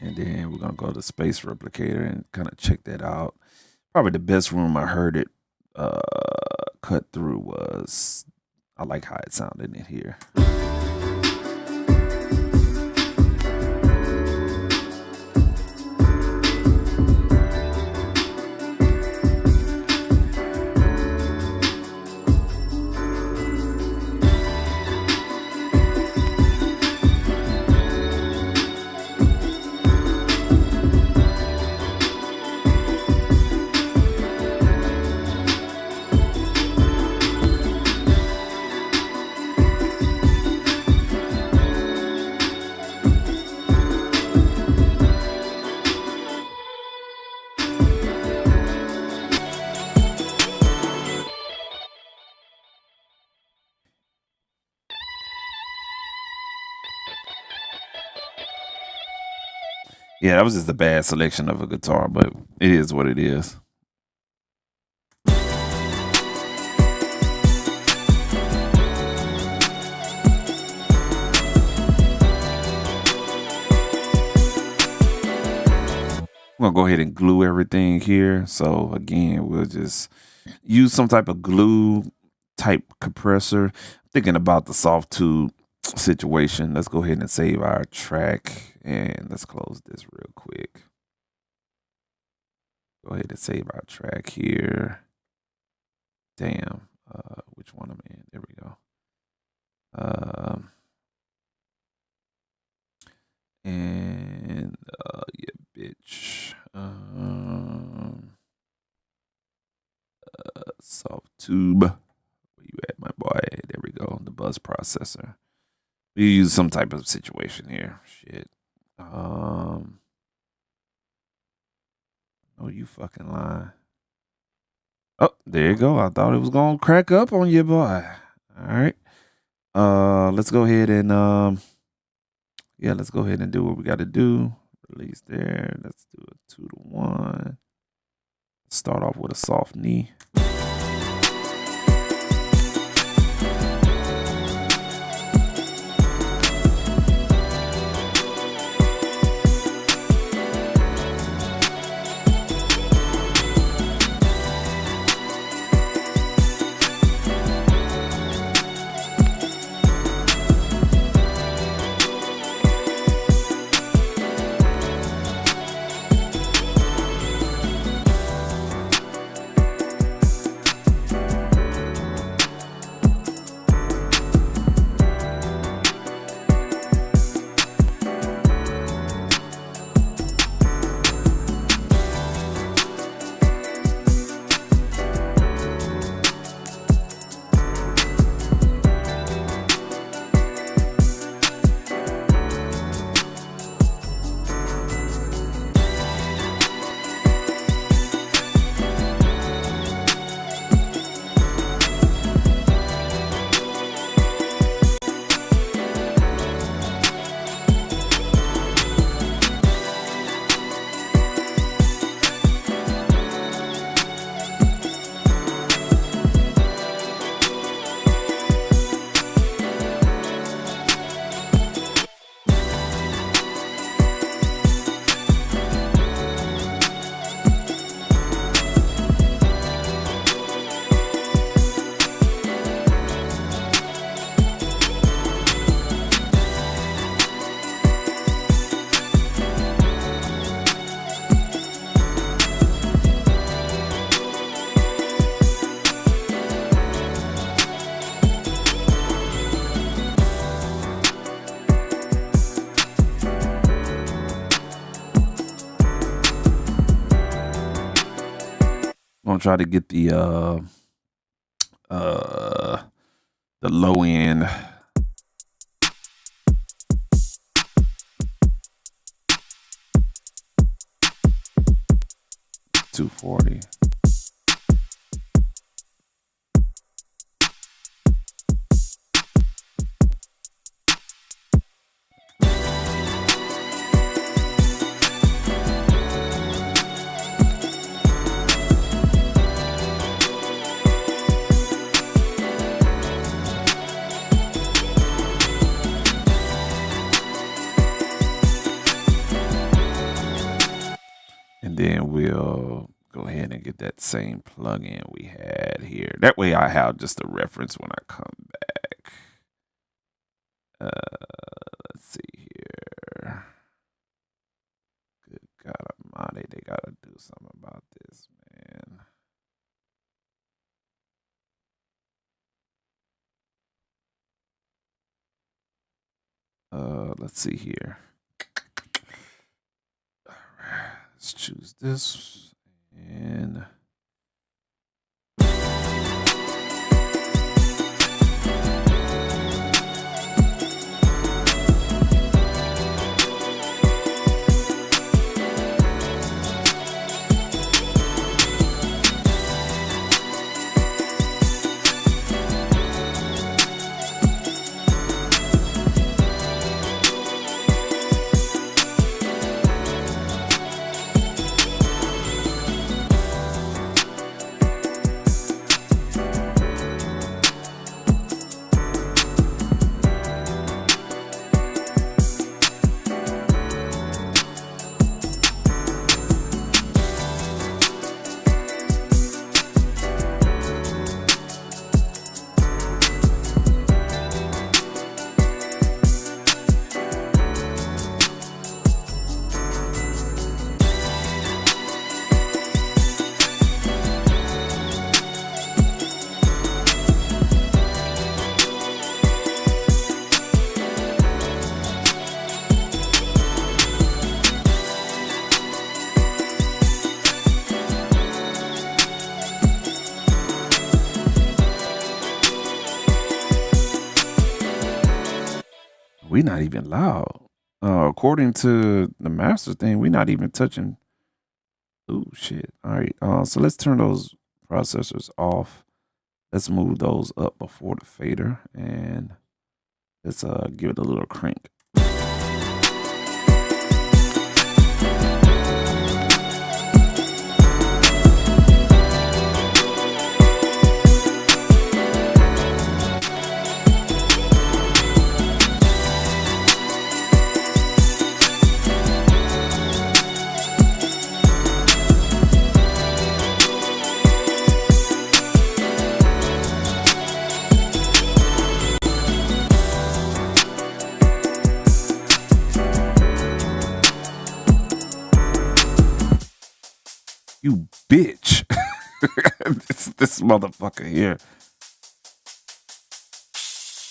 A: And then we're gonna go to Space Replicator and kind of check that out. Probably the best room I heard it cut through was, I like how it sounded in here. Yeah, that was just a bad selection of a guitar, but it is what it is. I'm gonna go ahead and glue everything here. So again, we'll just use some type of glue type compressor. Thinking about the soft tube situation. Let's go ahead and save our track, and let's close this real quick. Go ahead and save our track here. Damn, which one I'm in? There we go. And yeah, bitch. Soft tube. Where you at, my boy? There we go. The buzz processor. We use some type of situation here. Shit. Oh, you fucking lying. Oh, there you go. I thought it was gonna crack up on you, boy. All right. Let's go ahead and yeah, let's go ahead and do what we got to do. Release there. Let's do a 2-to-1. Start off with a soft knee. gonna try to get the low end. $240. And then we'll go ahead and get that same plugin we had here. That way I have just a reference when I come back. Let's see here. Good God Almighty, they gotta do something about this, man. Let's see here. All right, let's choose this and we're not even loud. According to the master thing, we're not even touching. Oh shit. All right. So let's turn those processors off. Let's move those up before the fader and let's give it a little crank. You bitch. this motherfucker here.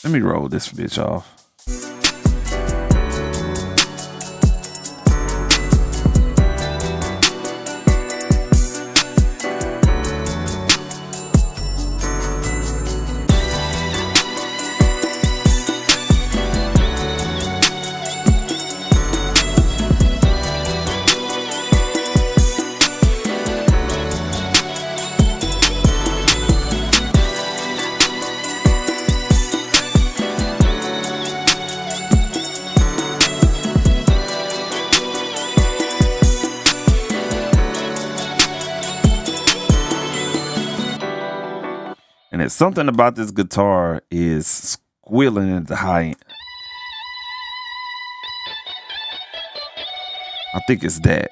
A: Let me roll this bitch off. And it's something about this guitar is squealing at the high end. I think it's that.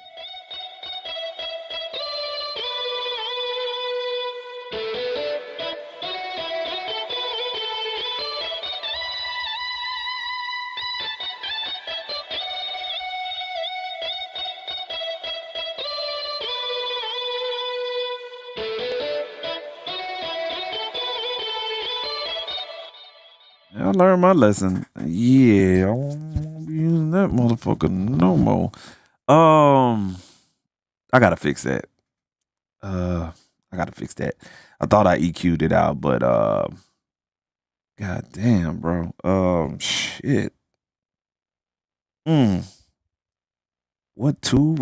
A: I learned my lesson. Yeah, I won't be using that motherfucker no more. I gotta fix that. I gotta fix that. I thought I EQ'd it out, but god damn, bro. Shit. What two?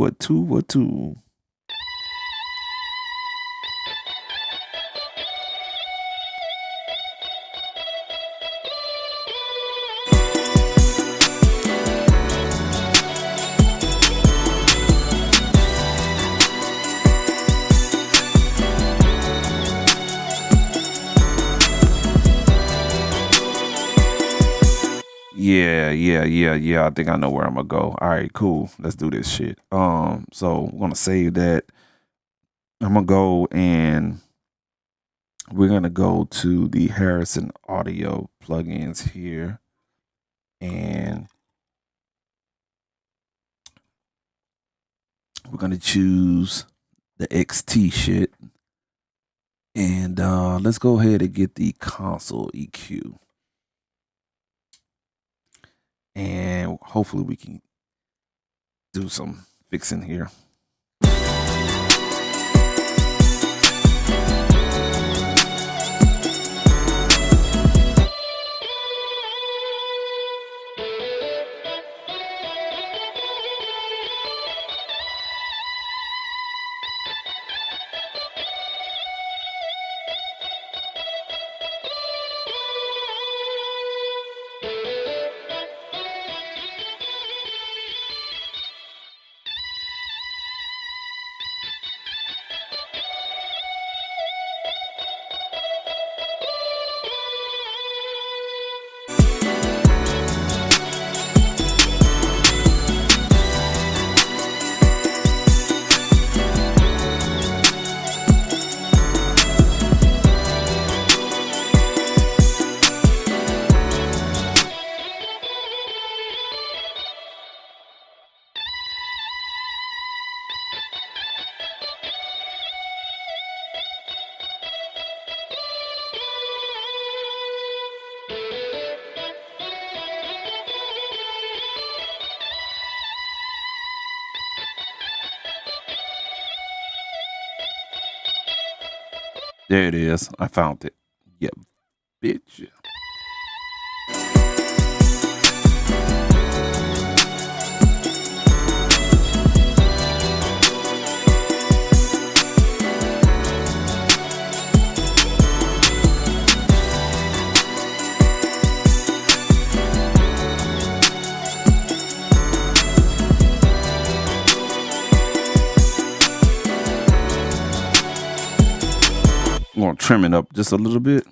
A: Yeah. I think I know where I'm gonna go. All right, cool. Let's do this shit. So we're gonna save that. I'm gonna go and we're gonna go to the Harrison Audio plugins here, and we're gonna choose the XT shit, and let's go ahead and get the console EQ. And hopefully we can do some fixing here. There it is. I found it. Yeah, bitch. I'm gonna trim it up just a little bit.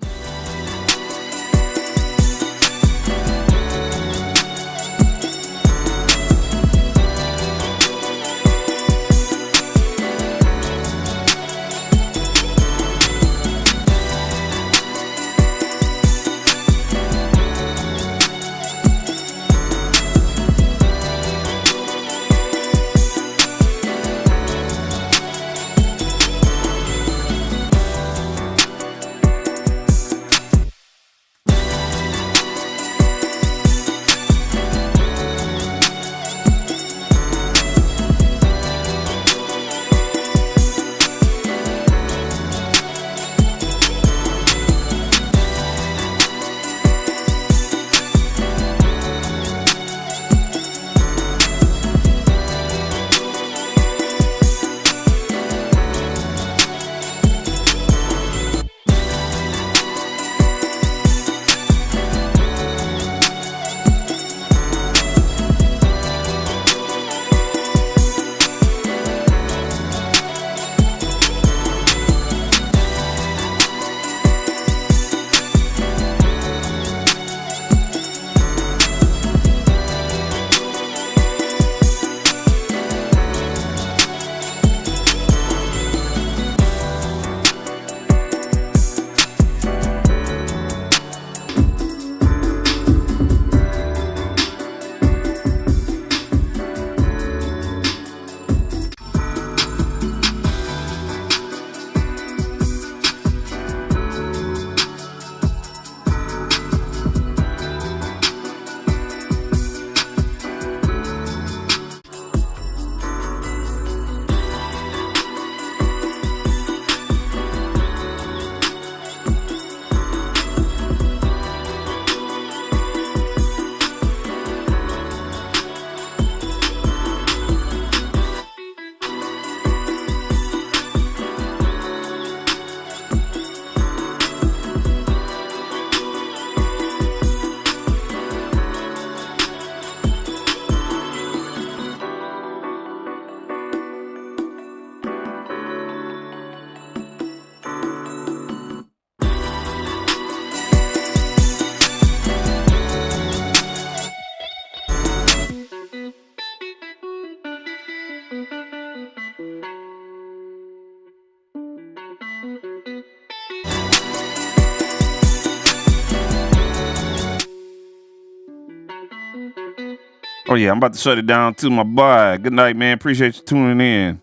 A: Oh yeah, I'm about to shut it down to my boy. Good night, man. Appreciate you tuning in.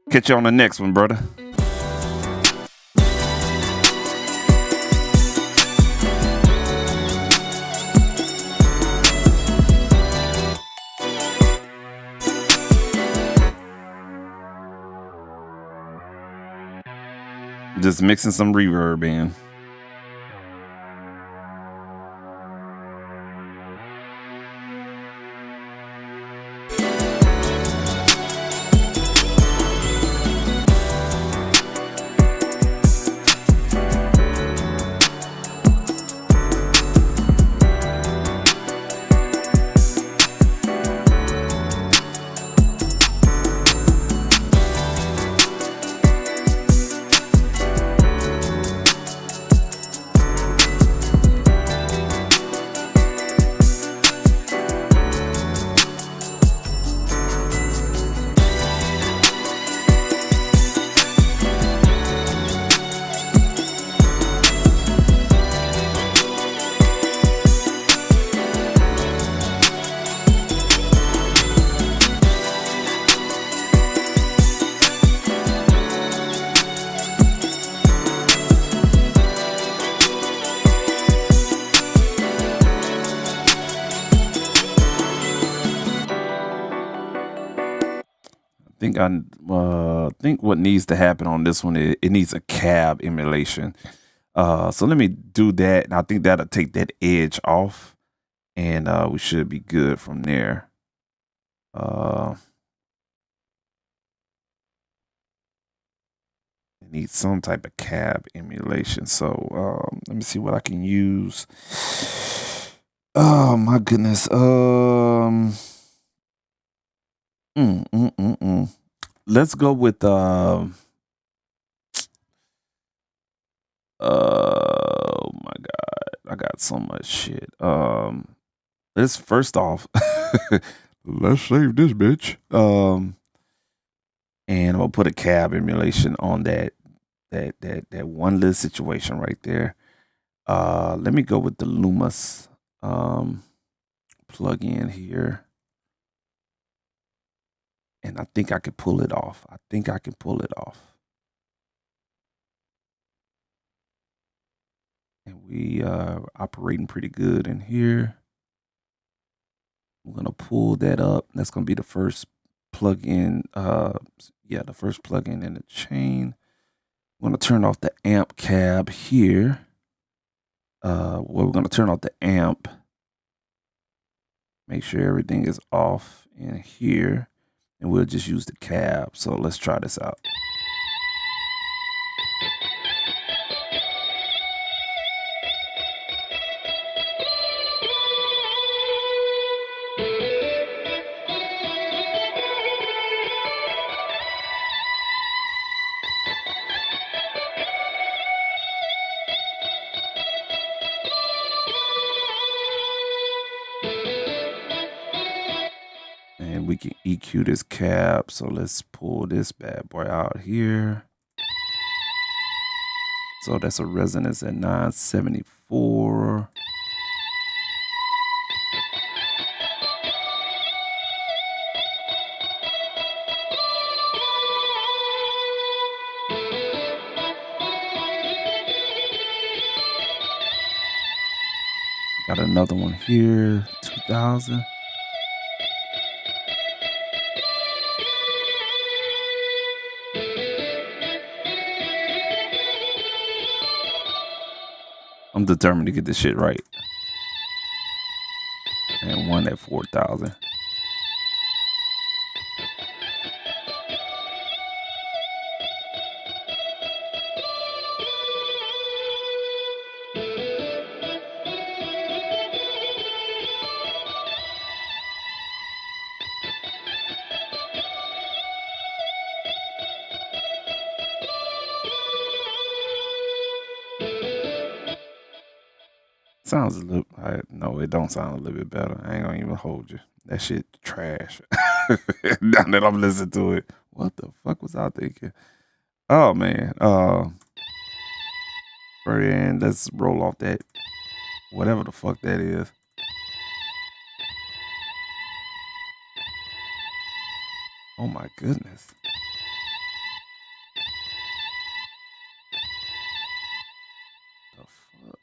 A: Catch you on the next one, brother. Just mixing some reverb in. I think what needs to happen on this one is it needs a cab emulation. So let me do that, and I think that'll take that edge off, and we should be good from there. It needs some type of cab emulation. So let me see what I can use. Oh my goodness. Let's go with oh my god, I got so much shit. Let's first off let's save this bitch. And I'm gonna put a cab emulation on that one little situation right there. Let me go with the Lumas plug in here. And I think I can pull it off. And we are operating pretty good in here. I'm gonna pull that up. That's gonna be the first plug-in. The first plug-in in the chain. I'm gonna turn off the amp cab here. We're gonna turn off the amp. Make sure everything is off in here. And we'll just use the cab. So let's try this out. And we can EQ this cab. So let's pull this bad boy out here. So that's a resonance at 974. Got another one here, 2000. I'm determined to get this shit right. And one at 4,000. Sounds a little. No, it don't sound a little bit better. I ain't gonna even hold you. That shit trash. Now that I'm listening to it, what the fuck was I thinking? Oh man. And let's roll off that. Whatever the fuck that is. Oh my goodness. The fuck?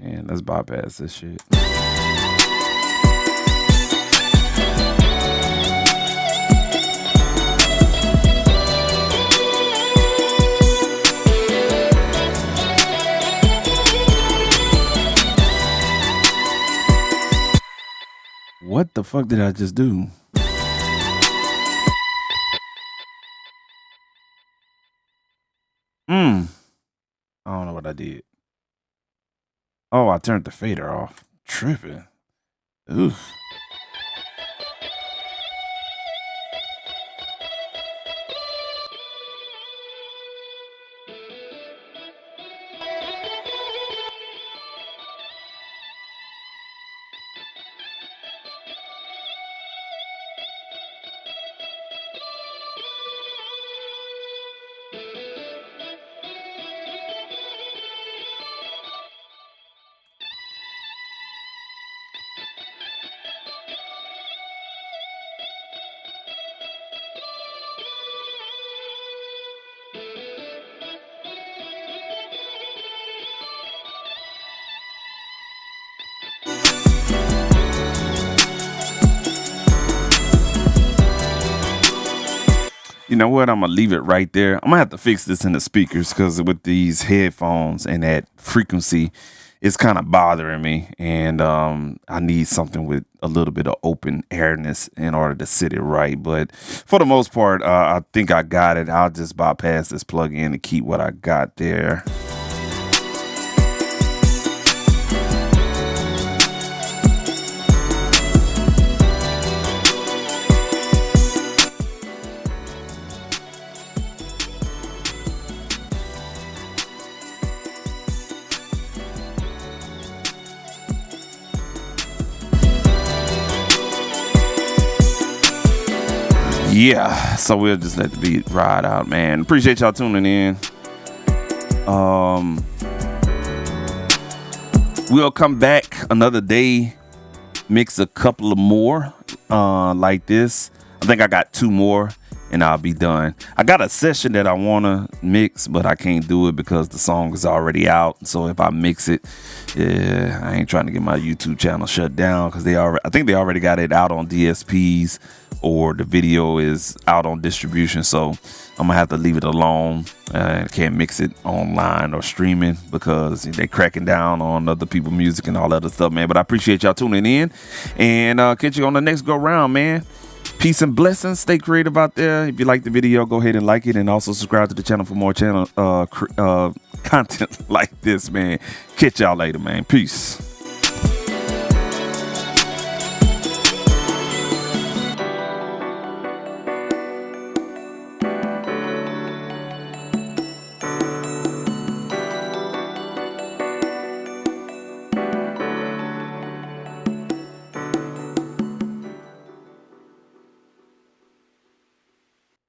A: And let's bypass this shit. What the fuck did I just do? I don't know what I did. Oh, I turned the fader off. Tripping. Oof. You know what? I'm gonna leave it right there. I'm gonna have to fix this in the speakers because with these headphones and that frequency, it's kind of bothering me. And I need something with a little bit of open airness in order to sit it right. But for the most part, I think I got it. I'll just bypass this plug-in and keep what I got there. Yeah, so we'll just let the beat ride out, man. Appreciate y'all tuning in. We'll come back another day, mix a couple of more like this. I think I got 2 more and I'll be done. I got a session that I want to mix, but I can't do it because the song is already out. So if I mix it, yeah, I ain't trying to get my YouTube channel shut down because I think they already got it out on DSPs, or the video is out on distribution. So I'm gonna have to leave it alone. Can't mix it online or streaming because they cracking down on other people's music and all that other stuff, man. But I appreciate y'all tuning in, and catch you on the next go round, man. Peace and blessings. Stay creative out there. If you like the video, go ahead and like it, and also subscribe to the channel for more content like this, man. Catch y'all later, man. Peace.